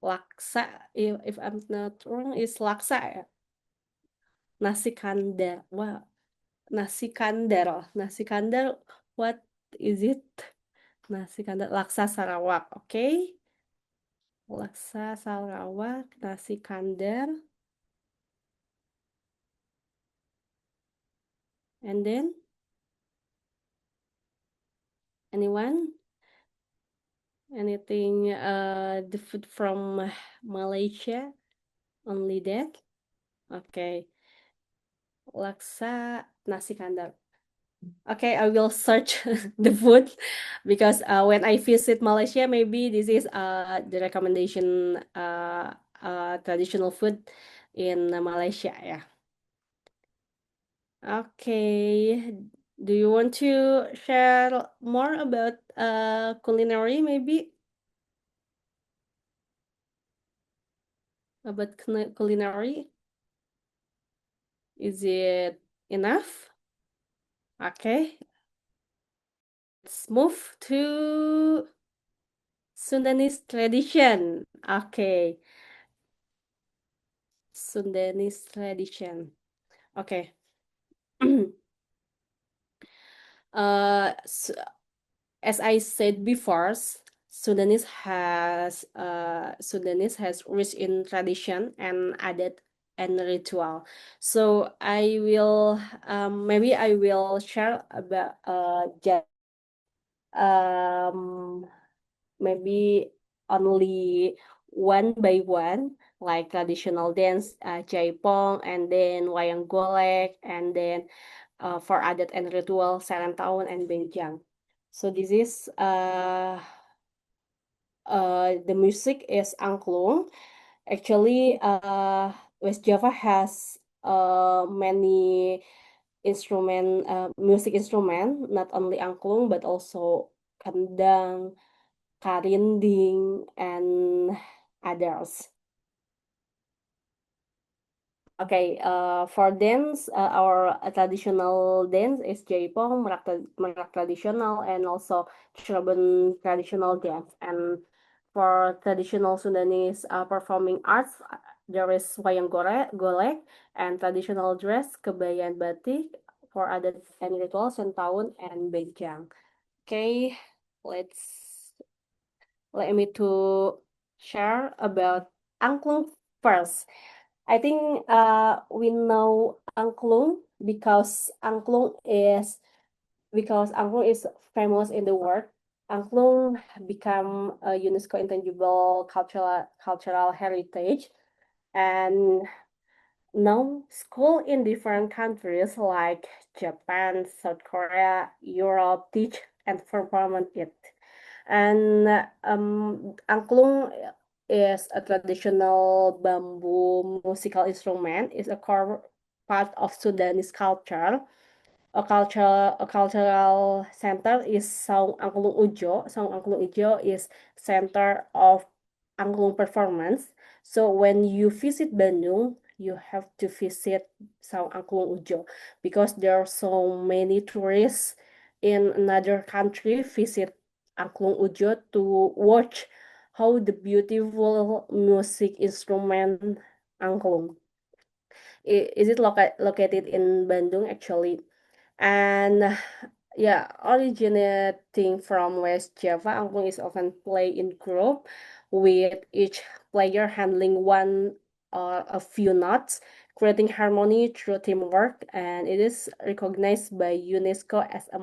Laksa, if I'm not wrong, is laksa ya? Nasi kandar. Wow, nasi kandar. Nasi kandar, what is it? Nasi kandar, laksa Sarawak, okay? Laksa Sarawak, nasi kandar. And then, anyone? Anything, the food from Malaysia? Only that? Okay. Laksa, nasi kandar. Okay, I will search the food because when I visit Malaysia, maybe this is the recommendation traditional food in Malaysia. Yeah. Okay. Do you want to share more about culinary maybe? About culinary? Is it enough? Okay. Let's move to Sundanese tradition. Okay. Sundanese tradition. Okay. S as I said before, Sudanese has rich in tradition and adat and ritual. So I will maybe I will share about just um maybe only one by one, like traditional dance, jaipong, and then wayang golek, and then for adat and ritual, Serentahun and Benjang. So this is the music is angklung. Actually, West Java has many music instrument, not only angklung but also kendang, karinding, and others. Okay, for dance, our traditional dance is Jaipong, Merak traditional, and also Cirebon traditional dance. And for traditional Sundanese performing arts, there is wayang golek, and traditional dress, kebaya and batik. For other and rituals, Sentaun and Benjang. Okay, let me to share about angklung first. I think we know angklung because angklung is famous in the world. Angklung become a UNESCO intangible cultural heritage, and now school in different countries like Japan, South Korea, Europe teach and perform it. And angklung is a traditional bamboo musical instrument. It's a core part of Sudanese culture. A cultural center is Saung Angklung Ujo. Saung Angklung Ujo is center of angklung performance. So when you visit Bandung, you have to visit Saung Angklung Ujo because there are so many tourists in another country visit Angklung Ujo to watch how the beautiful music instrument angklung. Is it located in Bandung actually? And yeah, originating from West Java, angklung is often played in group with each player handling one or a few notes, creating harmony through teamwork, and it is recognized by UNESCO as a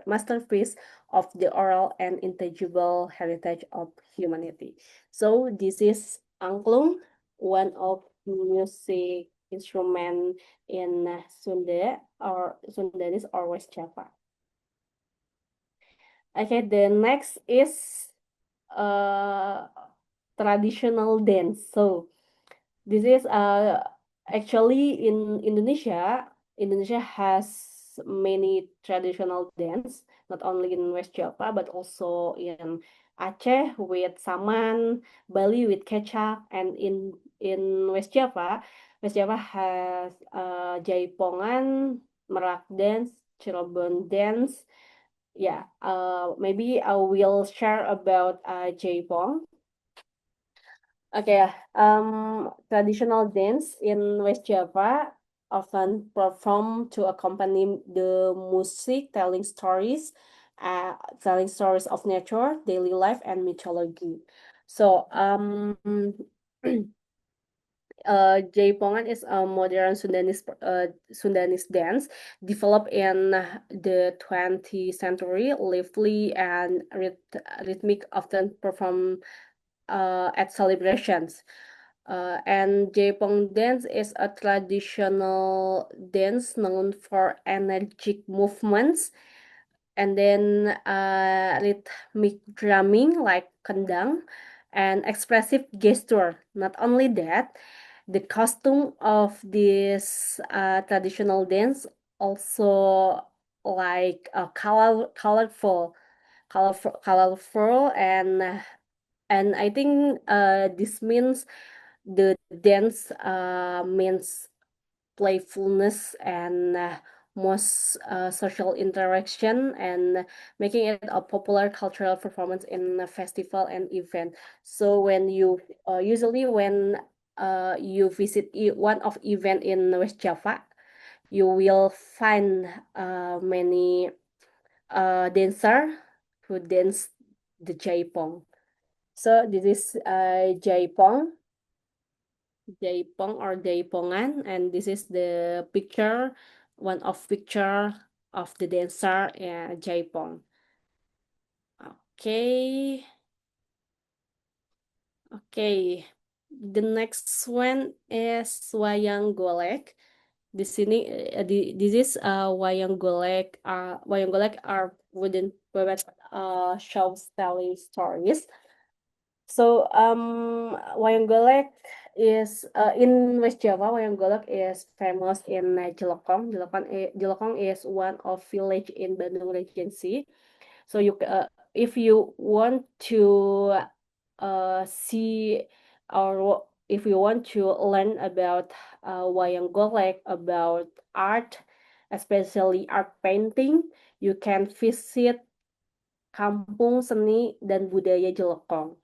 masterpiece of the oral and intangible heritage of humanity. So this is angklung, one of music instrument in Sundanese or West Java. Okay, the next is traditional dance. So this is actually in Indonesia. Indonesia has many traditional dance, not only in West Java but also in Aceh with Saman, Bali with Kecak, and in West Java has Jaipongan, Merak dance, Cirebon dance. Yeah, maybe I will share about Jaipong. Okay, traditional dance in West Java often performed to accompany the music, telling stories of nature, daily life, and mythology. So, Jaipongan is a modern Sundanese dance developed in the 20th century, lively and rhythmic, often performed at celebrations. And Jaipong dance is a traditional dance known for energetic movements and then rhythmic drumming like kendang and expressive gesture. Not only that, the costume of this traditional dance also like colorful, and I think this means the dance means playfulness and most social interaction, and making it a popular cultural performance in a festival and event. So when you usually when you visit one of event in West Java, you will find many dancer who dance the Jaipong. So this is Jaipong or Jaipongan, and this is the picture, one of picture of the dancer Jaipong. Okay, okay. The next one is wayang golek. Di sini, this is wayang golek. Wayang golek are wooden puppet shows telling stories. So wayang golek is in West Java. Wayang golek is famous in Jelokong. Jelokong is one of village in Bandung Regency. So if you want to see or if you want to learn about wayang golek, about art, especially art painting, you can visit Kampung Seni dan Budaya Jelokong.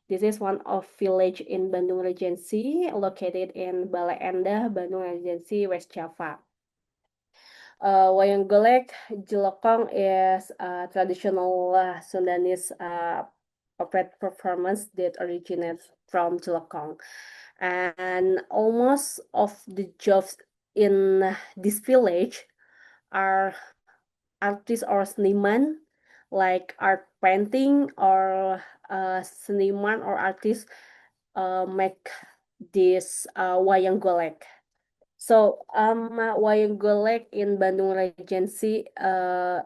This is one of village in Bandung Regency, located in Bale Endah, Bandung Regency, West Java. Wayang golek Jelokong is a traditional Sundanese puppet performance that originates from Jelokong, and almost of the jobs in this village are artists or seniman, like art painting or seniman or artist make this wayang golek. So wayang golek in Bandung Regency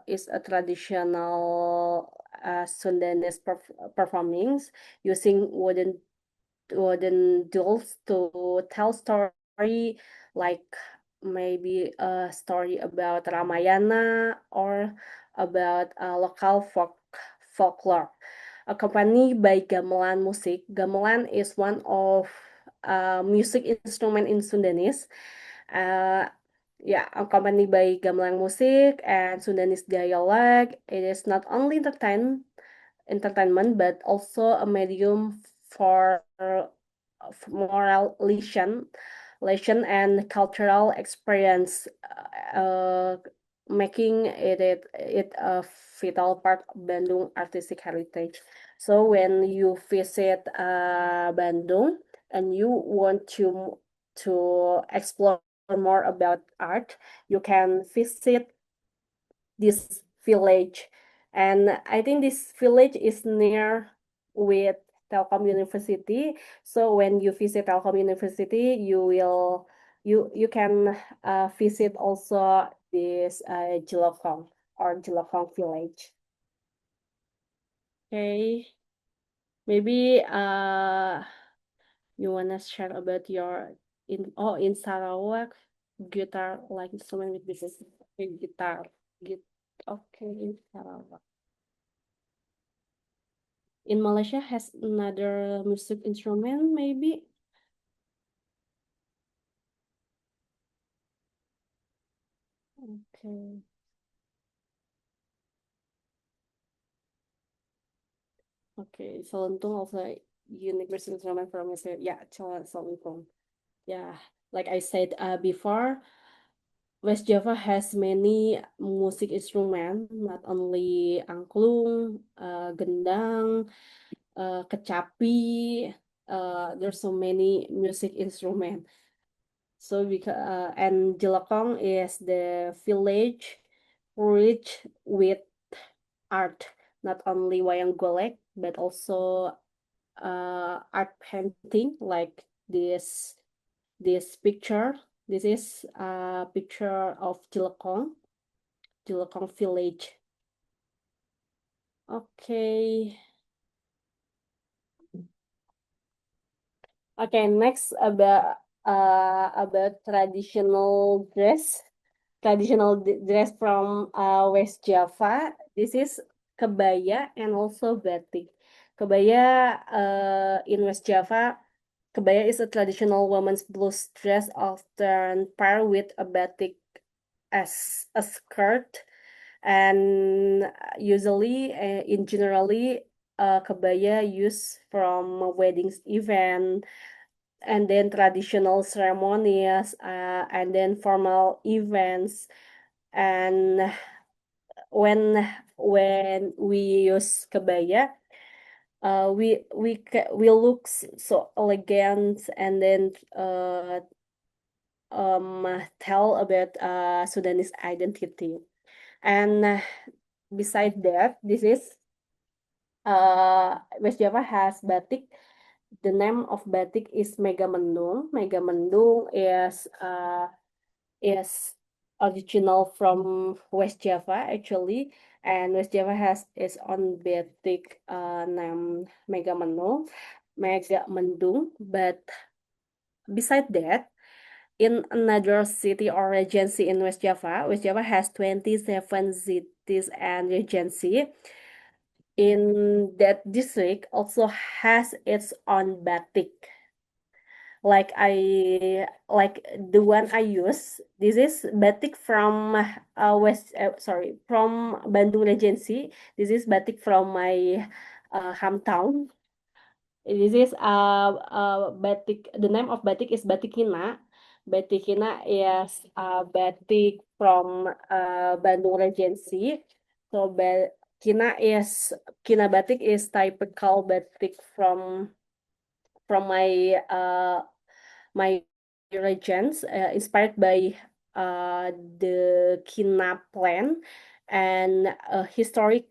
is a traditional Sundanese performings using wooden dolls to tell story, like maybe a story about Ramayana or about local folklore. Accompanied by gamelan music. Gamelan is one of music instrument in Sundanese. Accompanied by gamelan music and Sundanese dialect, it is not only entertainment but also a medium for moral lesson and cultural experience, uh, making it a vital part of Bandung artistic heritage. So when you visit Bandung and you want to explore more about art, you can visit this village. And I think this village is near with Telkom University. So when you visit Telkom University, you can visit also this Jelokong or Jelokong village. Okay, maybe you wanna share about your in Sarawak guitar like instrument with this guitar. Okay, in Sarawak. In Malaysia has another music instrument maybe. Okay. Okay, Selentung also unique music instrument from Malaysia. Yeah, Selentung. Yeah, like I said before, West Java has many music instrument, not only angklung, gendang, kecapi. There's so many music instrument. So because and Jelokong is the village rich with art, not only wayang golek but also art painting like this picture. This is a picture of Jelokong village. Okay. Okay, next about traditional dress. traditional dress from West Java. This is kebaya and also batik. Kebaya in West Java, kebaya is a traditional woman's blouse dress often paired with a batik as a skirt, and usually in generally kebaya used from weddings event, and then traditional ceremonies, and then formal events. And when we use kebaya, we look so elegant, and then tell about Sudanese identity. And besides that, this is West Java has batik. The name of batik is Megamendung. Megamendung is original from West Java actually, and West Java has its own batik named Megamendung. But beside that, in another city or regency in West Java has 27 cities and regency. In that district also has its own batik. Like the one I use, this is batik from from Bandung Regency. This is batik from my hometown. This is batik. The name of batik is Batik Hina. Batik Hina is batik from Bandung Regency. So Kina batik is typical batik from my regions, inspired by the Kina plant, and a historic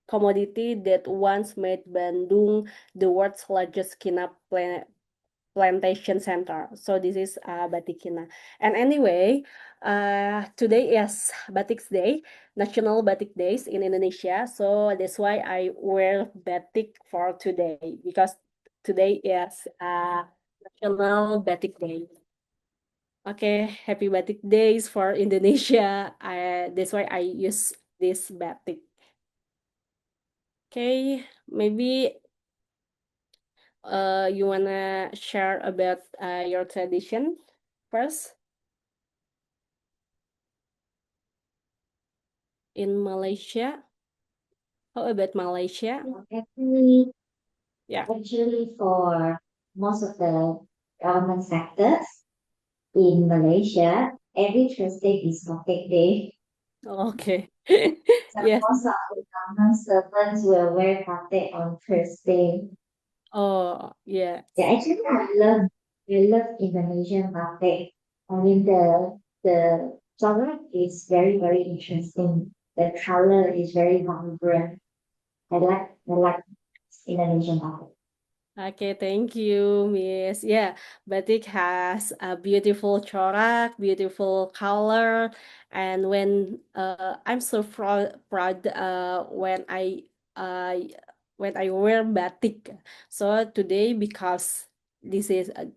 commodity that once made Bandung the world's largest Kina plantation center. So this is Batik Kina. And anyway, today is Batik's Day, National Batik Days in Indonesia. So that's why I wear batik for today, because today is National Batik Day. Okay, happy Batik Days for Indonesia. That's why I use this batik. Okay, maybe you wanna share about your tradition first in Malaysia? How about Malaysia? Actually, Yeah. actually, for most of the government sectors in Malaysia, every Thursday is Batik Day. Okay. So Yes. most of the government servants will wear batik on Thursday. Oh, yeah. Yeah, actually, I love Indonesian batik. I mean, the genre is very, very interesting. The color is very vibrant. I like Indonesian batik. Okay, thank you, Miss. Yeah, batik has a beautiful corak, beautiful color, and I'm so proud uh when I wear batik. So today, because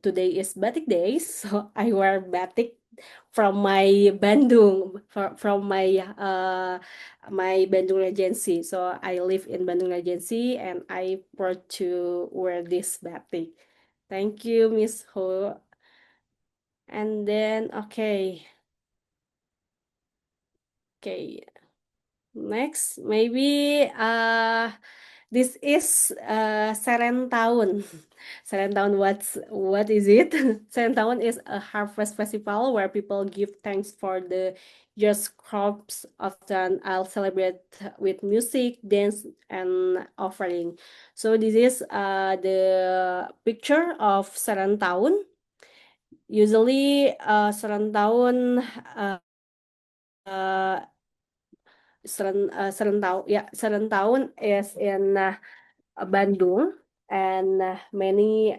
today is Batik Day, so I wear batik from my Bandung, from my Bandung Regency. So I live in Bandung Regency, and I proud to wear this batik. Thank you, Miss Ho. And then okay. Next, maybe this is Serentahun. Serentahun, what is it? Serentahun is a harvest festival where people give thanks for the year's crops. Often I'll celebrate with music, dance, and offering. So this is the picture of Serentahun. Usually Serentahun uh, Serentahun is in Bandung, and many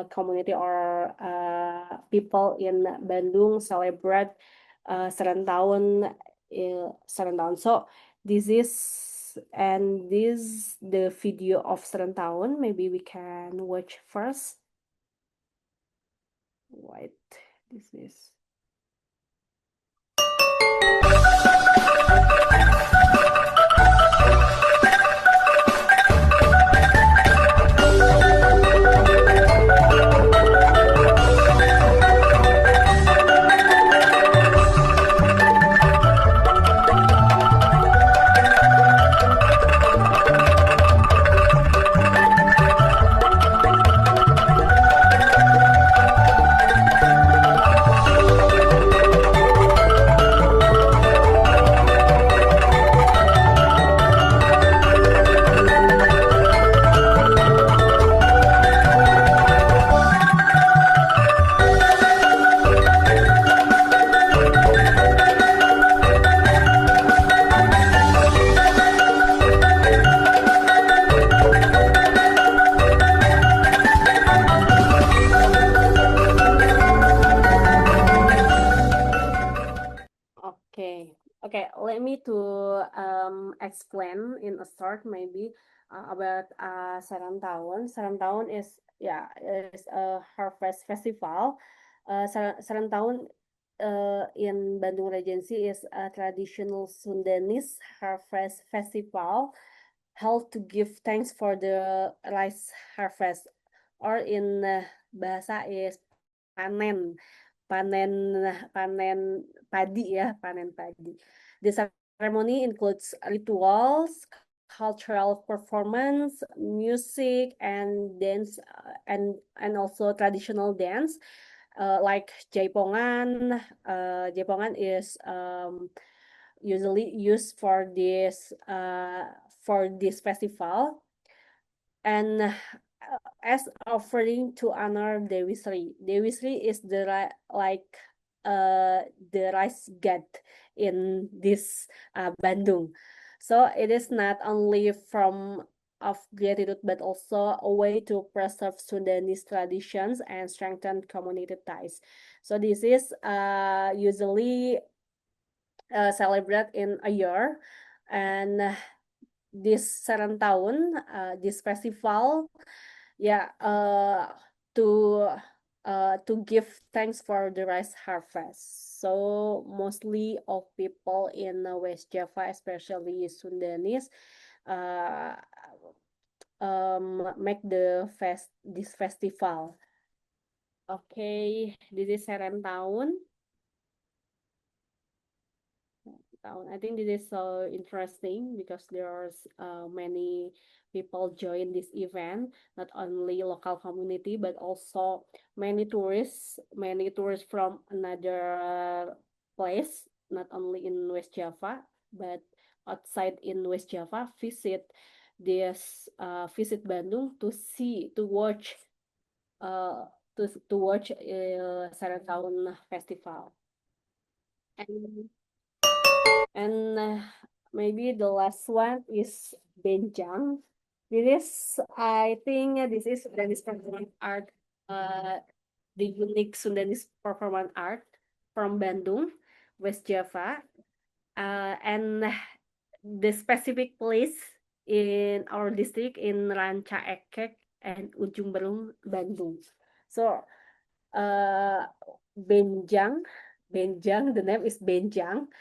community or people in Bandung celebrate Serentahun. Serentahun. So this the video of Serentahun. Maybe we can watch first. Wait, this is. Okay. Let me to explain in a start maybe about Serentahun. Serentahun is a harvest festival. Serentahun in Bandung Regency is a traditional Sundanese harvest festival held to give thanks for the rice harvest, or in bahasa is panen panen padi ya, panen padi. The ceremony includes rituals, cultural performance, music, and dance, and also traditional dance, like Jaipongan. Jaipongan is usually used for this festival, and as offering to honor Dewi Sri. Dewi Sri is the rice god in this Bandung. So it is not only from of gratitude, but also a way to preserve Sundanese traditions and strengthen community ties. So this is usually celebrated in a year, and this Serentahun, this festival, to give thanks for the rice harvest. So mostly of people in West Java, especially Sundanese, make this festival. Okay, this is Serentahun. I think this is so interesting because there are many people join this event, not only local community, but also many tourists from another place, not only in West Java, but outside in West Java, visit Bandung to watch Serentahun festival. And maybe the last one is Benjang. I think this is Sundanese performance art, the unique Sundanese performance art from Bandung, West Java. And the specific place in our district in Ranca Ekek and Ujung Berung, Bandung. So, Benjang, the name is Benjang.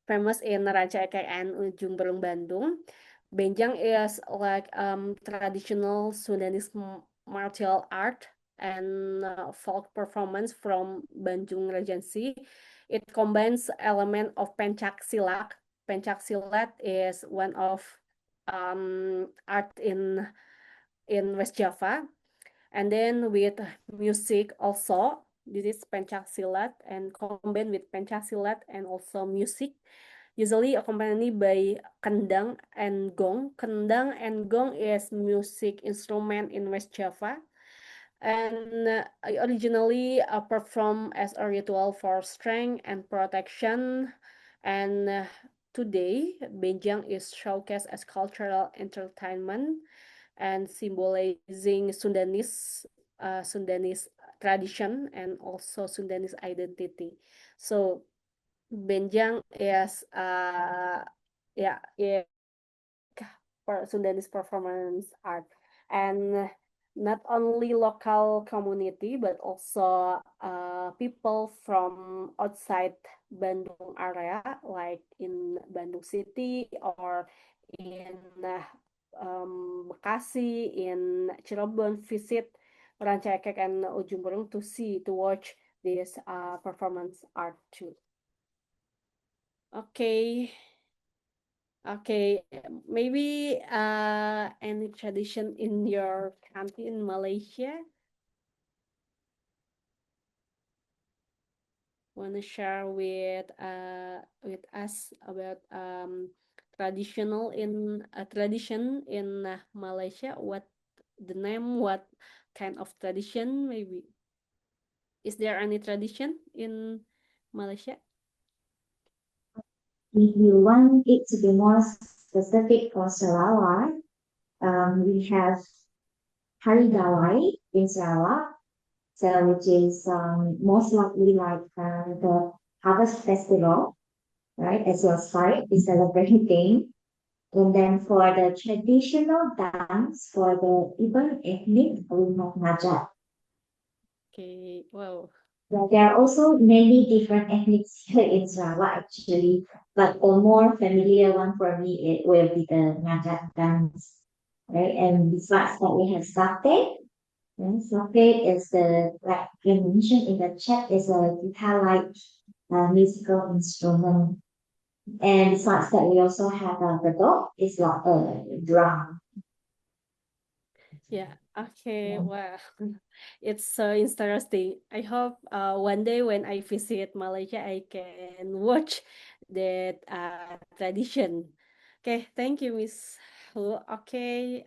Famous in Ranca Ekek and Ujung Berung, Bandung. Benjang is like traditional Sundanese martial art and folk performance from Bandung Regency. It combines element of pencak silat. Pencak silat is one of art in West Java, and then with music also. This is pencak silat, and combined with pencak silat and also music, usually accompanied by kendang and gong. Kendang and gong is music instrument in West Java, and originally performed as a ritual for strength and protection. And today, Benjang is showcased as cultural entertainment and symbolizing Sundanese tradition and also Sundanese identity. So Benjang is for Sundanese performance art, and not only local community but also people from outside Bandung area, like in Bandung City or in Bekasi, in Cirebon, visit Ranca Ekek and Ujung Berung to watch this performance art too. Okay, maybe any tradition in your country in Malaysia? Want to share with us about tradition in Malaysia? What the name? What kind of tradition? Maybe is there any tradition in Malaysia? If you want it to be more specific for Sarawak, we have Hari Dawai in Sarawak, so which is most likely like the Harvest Festival, right? As your site, we celebrating. And then for the traditional dance, for the Iban ethnic, we have Najat. Okay, wow. Well, there are also many different ethnics here in Sarawak actually, but the more familiar one for me it will be the Najat dance, right? And besides that, we have Sate. And Sate is the, like you mentioned in the chat, is a guitar-like musical instrument. And besides that, we also have the dog. It's like a drum. Yeah, okay, Yeah. wow. It's so interesting. I hope one day when I visit Malaysia, I can watch that tradition. Okay, thank you, Miss Hu. Okay,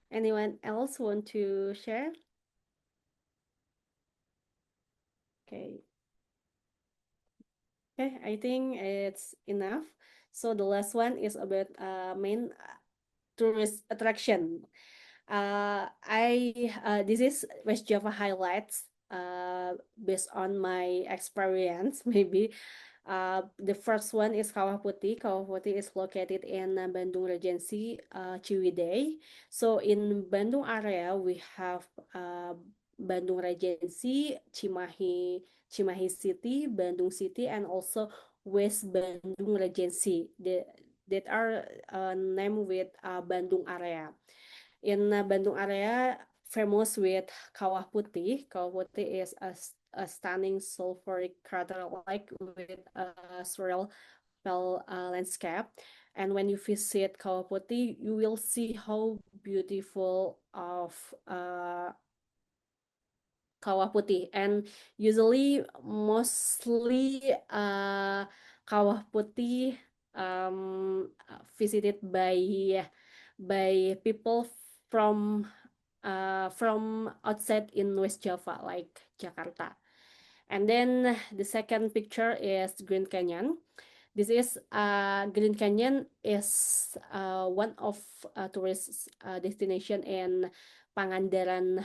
anyone else want to share? Okay. Okay, I think it's enough. So the last one is about main tourist attraction. This is West Java highlights based on my experience maybe. The first one is Kawah Putih. Kawah Putih is located in Bandung Regency, Ciwidey. So in Bandung area we have Bandung Regency, Cimahi City, Bandung City, and also West Bandung Regency. That are named with Bandung area. In Bandung area, famous with Kawah Putih. Kawah Putih is a stunning sulfuric crater like with a surreal landscape. And when you visit Kawah Putih, you will see how beautiful of Kawah Putih, and usually mostly Kawah Putih visited by people from outside in West Java like Jakarta. And then the second picture is Green Canyon. This is Green Canyon is one of tourist destination in Pangandaran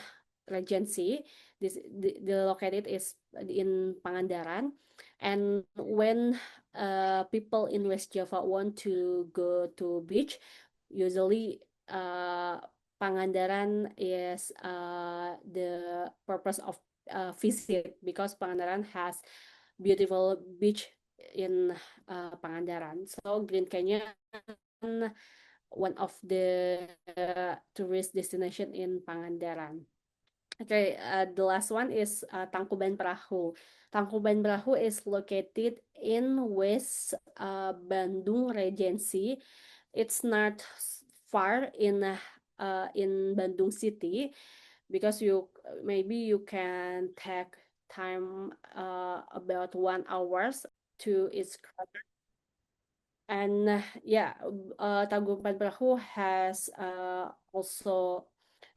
Regency. The located is in Pangandaran, and when people in West Java want to go to beach, usually Pangandaran is the purpose of visit, because Pangandaran has beautiful beach in Pangandaran. So Green Canyon, one of the tourist destination in Pangandaran. Okay, the last one is Tangkuban Perahu. Tangkuban Perahu is located in West Bandung Regency. It's not far in Bandung City, because maybe you can take time about 1 hours to its corner. And Tangkuban Perahu has also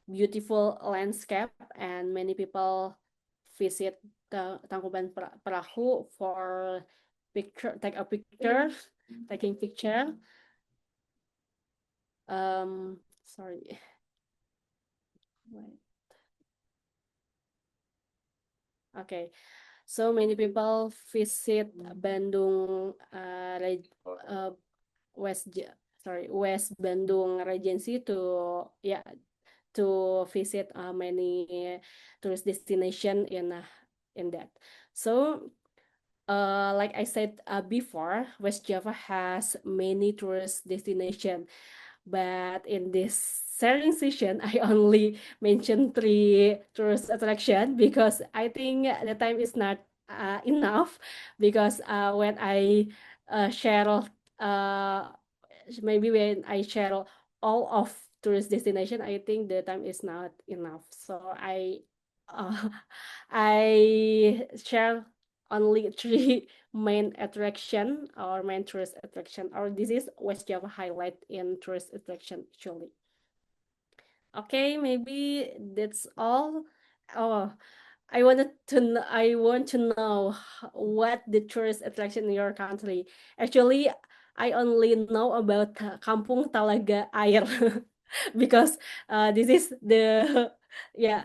beautiful landscape, and many people visit Tangkuban Perahu for taking picture. Sorry. Wait. Okay. So many people visit Bandung West Bandung Regency to visit many tourist destination in that. So like I said before, West Java has many tourist destination, but in this sharing session, I only mentioned 3 tourist attraction, because I think the time is not enough, because when I share maybe when I share all of tourist destination, I think the time is not enough. So uh, I share only 3 main attraction or main tourist attraction, or this is West Java highlight in tourist attraction actually. Okay, maybe that's all. Oh, I want to know what the tourist attraction in your country. Actually, I only know about Kampung Talaga Air because this is the yeah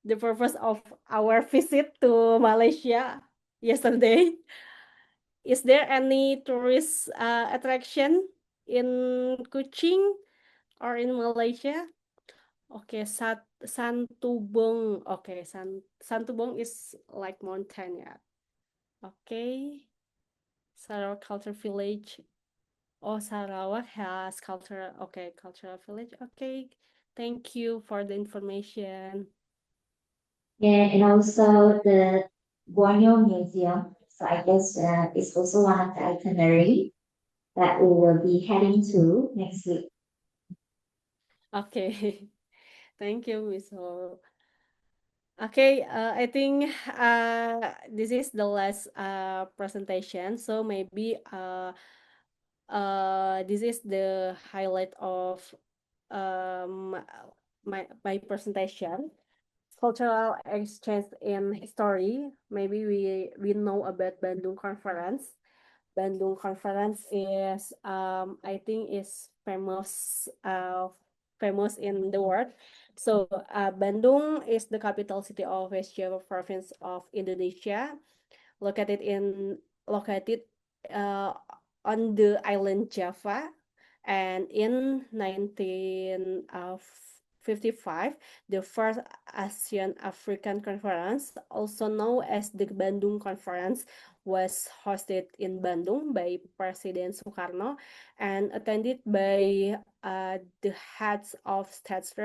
the purpose of our visit to Malaysia yesterday. is there any tourist attraction in Kuching or in Malaysia? Okay, Santubong. Okay, Santubong is like mountain, yeah. Okay, Sarawak Culture Village. Oh, Sarawak has cultural. Okay, cultural village. Okay, thank you for the information. And also the Borneo Museum. So I guess it's also one of the itinerary that we will be heading to next week. Okay, thank you, Miss Ho. Okay, I think this is the last presentation. So maybe this is the highlight of um my presentation. Cultural exchange in history. Maybe we know about Bandung Conference. Bandung Conference is I think is famous in the world. So Bandung is the capital city of West Java province of Indonesia, located in located uh, on the island Java, and in 1955, the first ASEAN African Conference, also known as the Bandung Conference, was hosted in Bandung by President Sukarno and attended by the heads of states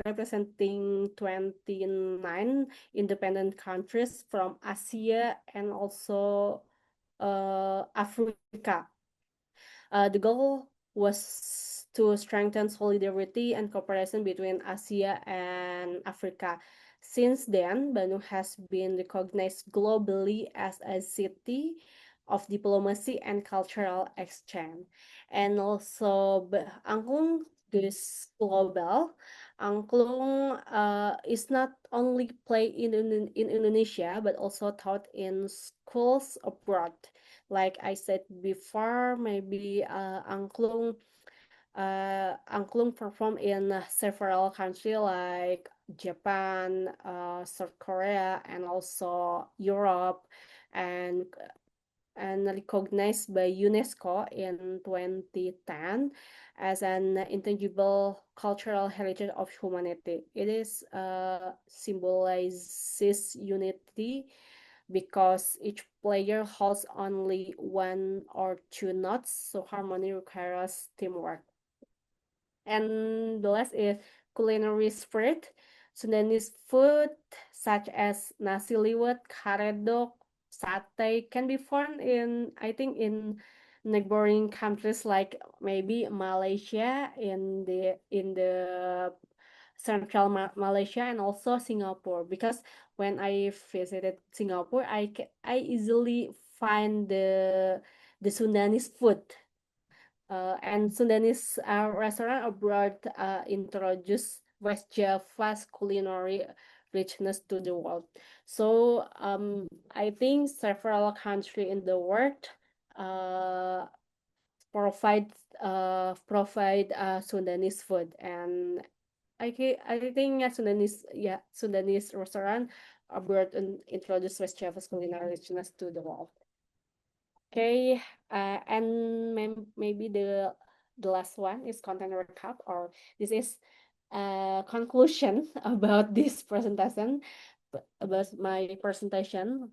representing 29 independent countries from Asia and also Africa. The goal was to strengthen solidarity and cooperation between Asia and Africa. Since then, Bandung has been recognized globally as a city of diplomacy and cultural exchange. And also, Angklung is global. Angklung is not only played in Indonesia, but also taught in schools abroad. Like I said before, maybe Angklung perform in several countries like Japan, South Korea, and also Europe, and recognized by UNESCO in 2010 as an intangible cultural heritage of humanity. It is symbolizes unity because each player holds only one or two notes, so harmony requires teamwork. And the last is culinary spirit. Sundanese food such as nasi liwet, karedok, satay can be found in, I think, in neighboring countries like maybe Malaysia, in the central Malaysia, and also Singapore. Because when I visited Singapore, I easily find the Sundanese food. And Sundanese restaurant abroad introduced West Java's culinary richness to the world. So I think several countries in the world uh, provide Sundanese food, and I think Sundanese restaurant abroad and introduced West Java's culinary richness to the world. Okay, and maybe the last one is content recap, or this is conclusion about this presentation, about my presentation.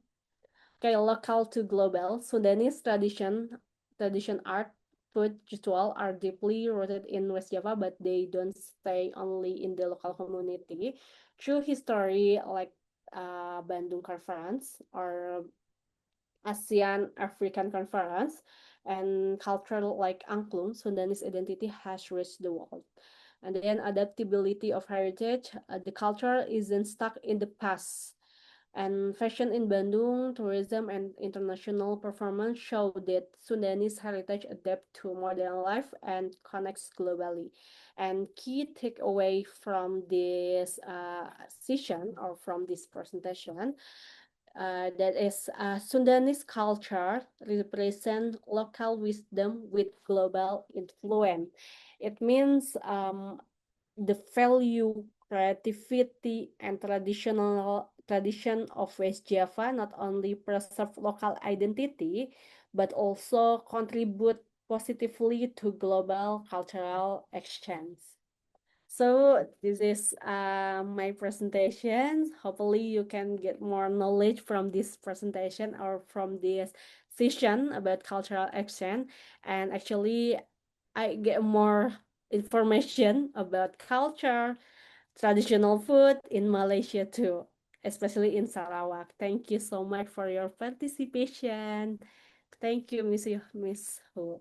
Okay, local to global. Sudanese tradition art, food, ritual are deeply rooted in West Java, but they don't stay only in the local community. Through history, like Bandung Conference or ASEAN African Conference, and cultural like Angklung, Sundanese identity has reached the world. And then adaptability of heritage, the culture isn't stuck in the past. And fashion in Bandung, tourism, and international performance show that Sundanese heritage adapt to modern life and connects globally. And key takeaway from this session or from this presentation, that is Sundanese culture represent local wisdom with global influence. It means the value, creativity, and tradition of West Java not only preserve local identity, but also contribute positively to global cultural exchange. So this is my presentation. Hopefully you can get more knowledge from this presentation or from this session about cultural exchange. And actually I get more information about culture, traditional food in Malaysia too, especially in Sarawak. Thank you so much for your participation. Thank you, Miss Hu.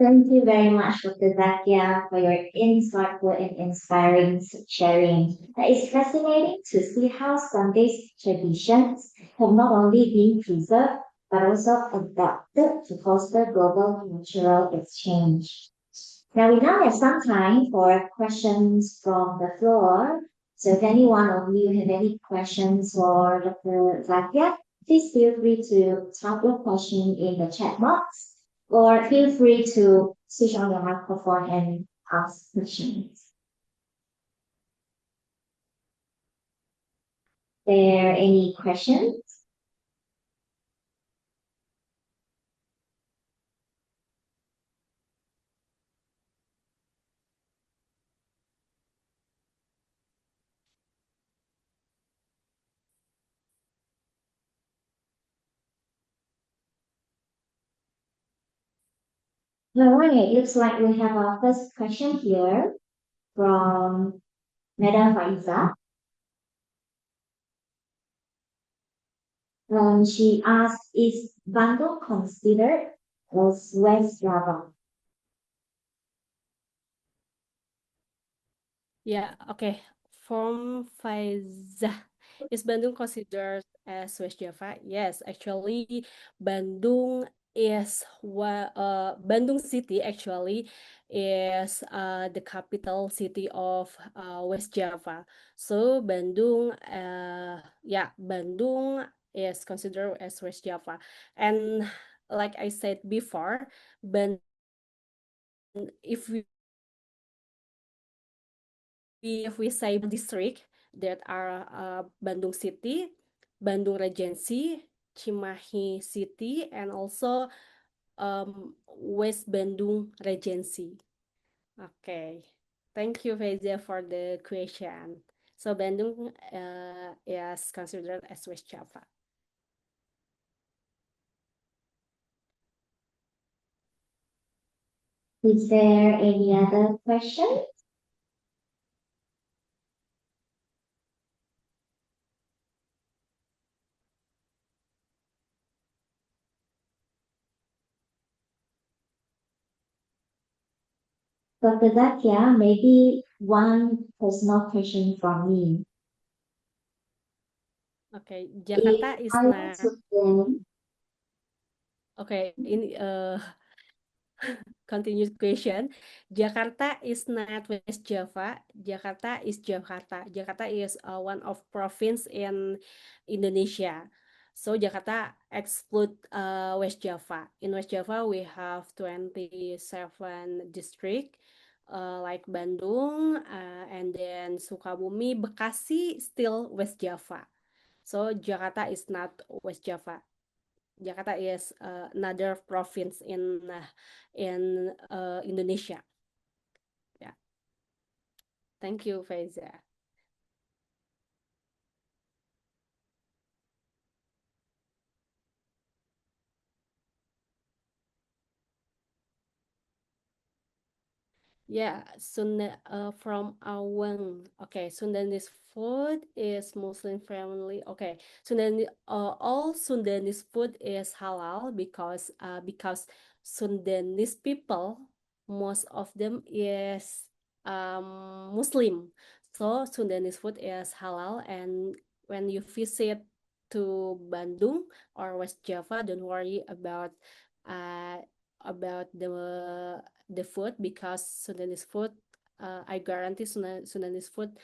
Thank you very much, Dr. Zakia, for your insightful and inspiring sharing. It's fascinating to see how Sunday's traditions have not only been preserved, but also adapted to foster global cultural exchange. Now we now have some time for questions from the floor. So if any one of you have any questions for Dr. Zakia, please feel free to type your question in the chat box or feel free to switch on your microphone and ask questions. There any questions? All right, looks like we have our first question here from Madam Faiza. She asked, is Bandung considered as West Java? Yeah, okay. From Faizah, is Bandung considered as West Java? Yes, actually, Bandung Bandung City actually is the capital city of West Java. So Bandung is considered as West Java. And like I said before, if we say district that are Bandung City, Bandung Regency, Cimahi City, and also West Bandung Regency. Okay, thank you, Faiza, for the question. So Bandung is considered as West Java. Is there any other question? Dr. Zakia, maybe one personal question from me. Okay, If Jakarta is I were not. to say, Okay, ini continued question. Jakarta is not West Java. Jakarta is Jakarta. Jakarta is one of province in Indonesia. So Jakarta exclude West Java. In West Java, we have 27 district like Bandung, and then Sukabumi, Bekasi, still West Java. So Jakarta is not West Java. Jakarta is another province in Indonesia. Yeah. Thank you, Faiza. Yeah, from Awang. Okay, Sundanese food is Muslim friendly. Okay, all Sundanese food is halal because Sundanese people, most of them is Muslim. So Sundanese food is halal, and when you visit to Bandung or West Java, don't worry about the food because Sudanese food, I guarantee Sudanese food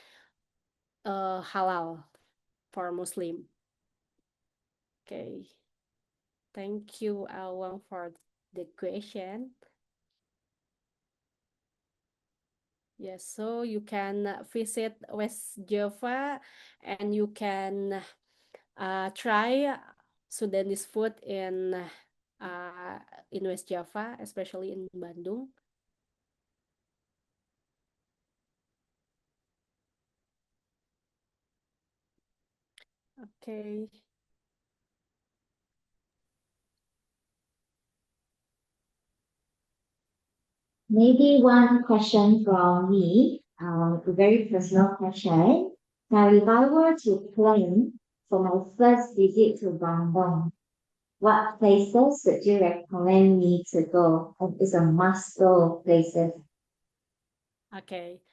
halal for Muslim. Okay, thank you, Awang, for the question. Yes, so you can visit West Java and you can try Sudanese food in West Java, especially in Bandung. Okay. Maybe one question from me, a very personal question. Now, if I were to plan for my first visit to Bandung, what places would you recommend me to go? What is a must-go places? Okay.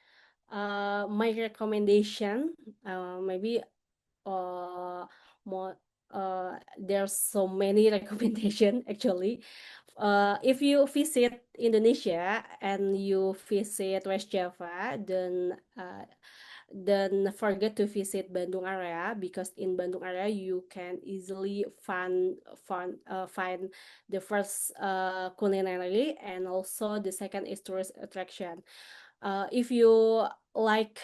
My recommendation, maybe more there's so many recommendation actually. If you visit Indonesia and you visit West Java, then forget to visit Bandung area, because in Bandung area you can easily find the first culinary, and also the second is tourist attraction. If you like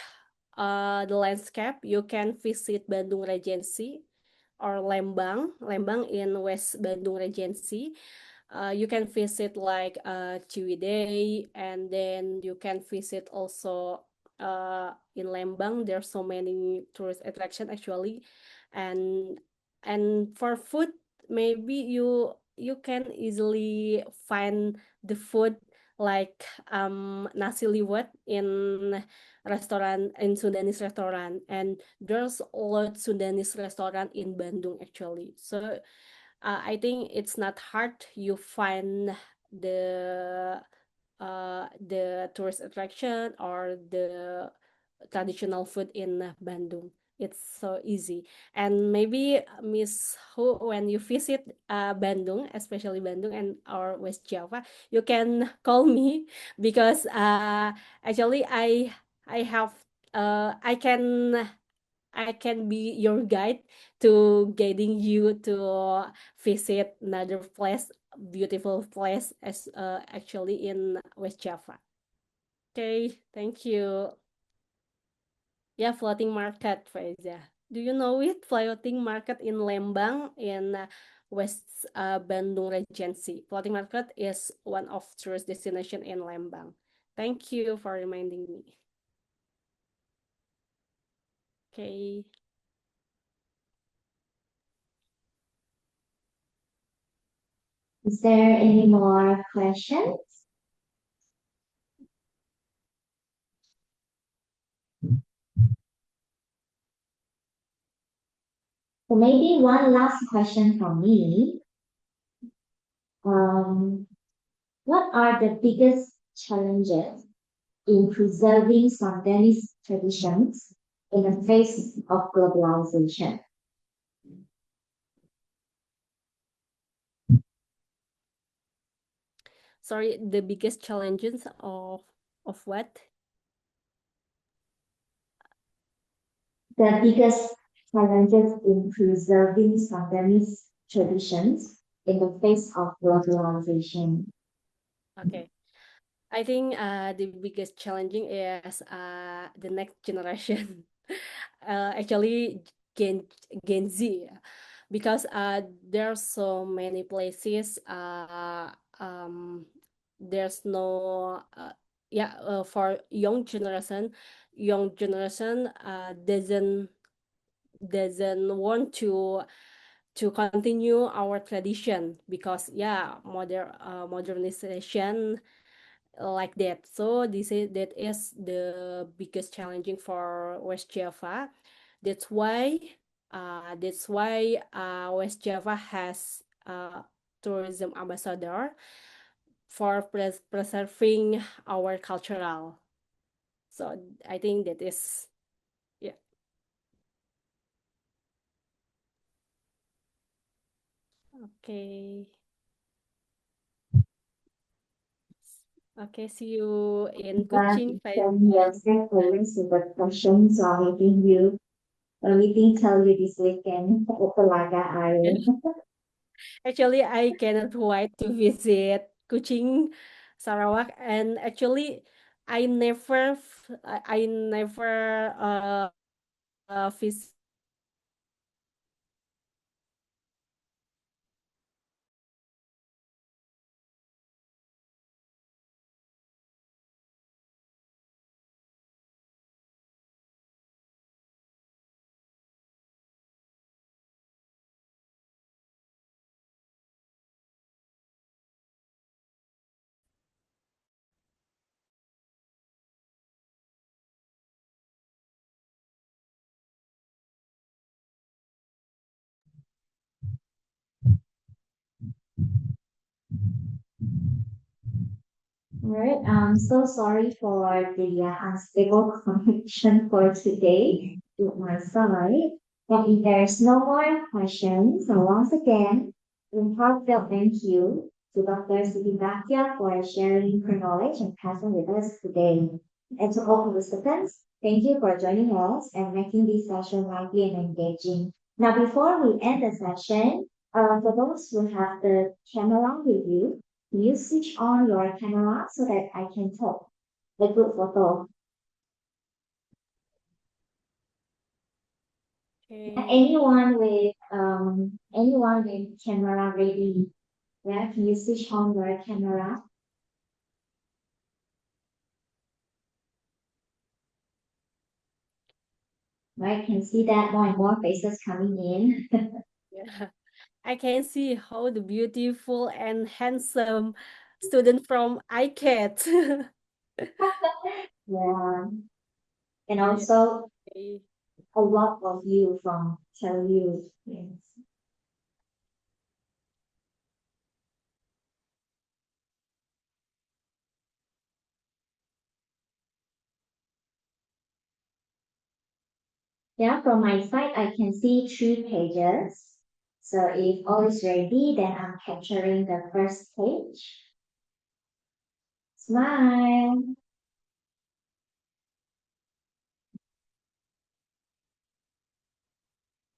the landscape, you can visit Bandung Regency or Lembang in West Bandung Regency. You can visit like Ciwidey, and then you can visit also in Lembang. There's so many tourist attraction actually, and for food, maybe you can easily find the food like nasi liwet in Sudanese restaurant, and there's a lot Sudanese restaurant in Bandung actually. So I think it's not hard. You find the tourist attraction or the traditional food in Bandung. It's so easy. And maybe Miss Hu, when you visit Bandung, especially Bandung and or West Java, you can call me because actually I have I can be your guide to guiding you to visit another place, beautiful place as actually in West Java. Okay, thank you. Yeah, floating market, Faiza. Do you know it? Floating market in Lembang in West Bandung Regency. Floating market is one of tourist destination in Lembang. Thank you for reminding me. Okay. Is there any more questions? So maybe one last question from me. What are the biggest challenges in preserving Sundanese traditions in the face of globalization? Sorry, the biggest challenges of what? The biggest challenges in preserving Sundanese traditions in the face of globalization. Okay. I think the biggest challenging is the next generation. Actually Gen Z, because there are so many places there's no for young generation doesn't want to continue our tradition, because modernization like that. So that is the biggest challenging for West Java. That's why West Java has tourism ambassador for preserving our cultural. So I think that is, yeah. Okay. Okay, see you in But Kuching, then Faiza. yes, reference to the question, so I'm meeting tell you this weekend at Telaga Air. Actually, I cannot wait to visit Kuching, Sarawak, and actually I never visit Alright, I'm so sorry for the unstable connection for today to my side. But if there's no more questions, so once again, a heartfelt thank you to Dr. Sudibhakya for sharing her knowledge and passion with us today. And to all participants, thank you for joining us and making this session lively and engaging. Now, before we end the session, for those who have the camera with you, you switch on your camera so that I can take the good photo. Anyone with camera ready? Yeah, can you switch on your camera? Right, can see that more and more faces coming in. Yeah. I can see how the beautiful and handsome student from ICAT. Yeah, and also Okay. a lot of you from Tel Yes. Yeah, from my side, I can see 3 pages. So if all is ready, then I'm capturing the first page. Smile.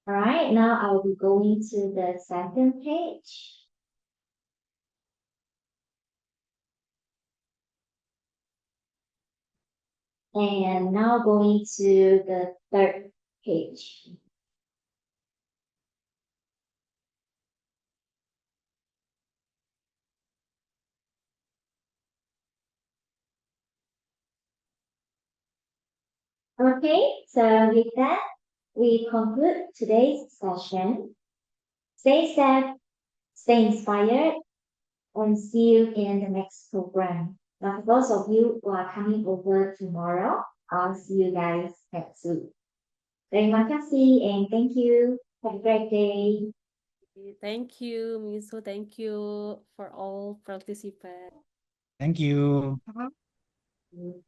All right, now I'll be going to the second page. And now going to the third page. Okay, so with that, we conclude today's session. Stay safe, stay inspired, and see you in the next program. Now, for those of you who are coming over tomorrow, I'll see you guys next week. Terima kasih and thank you. Have a great day. Thank you, Miso. Thank you for all participants. Thank you. Mhm.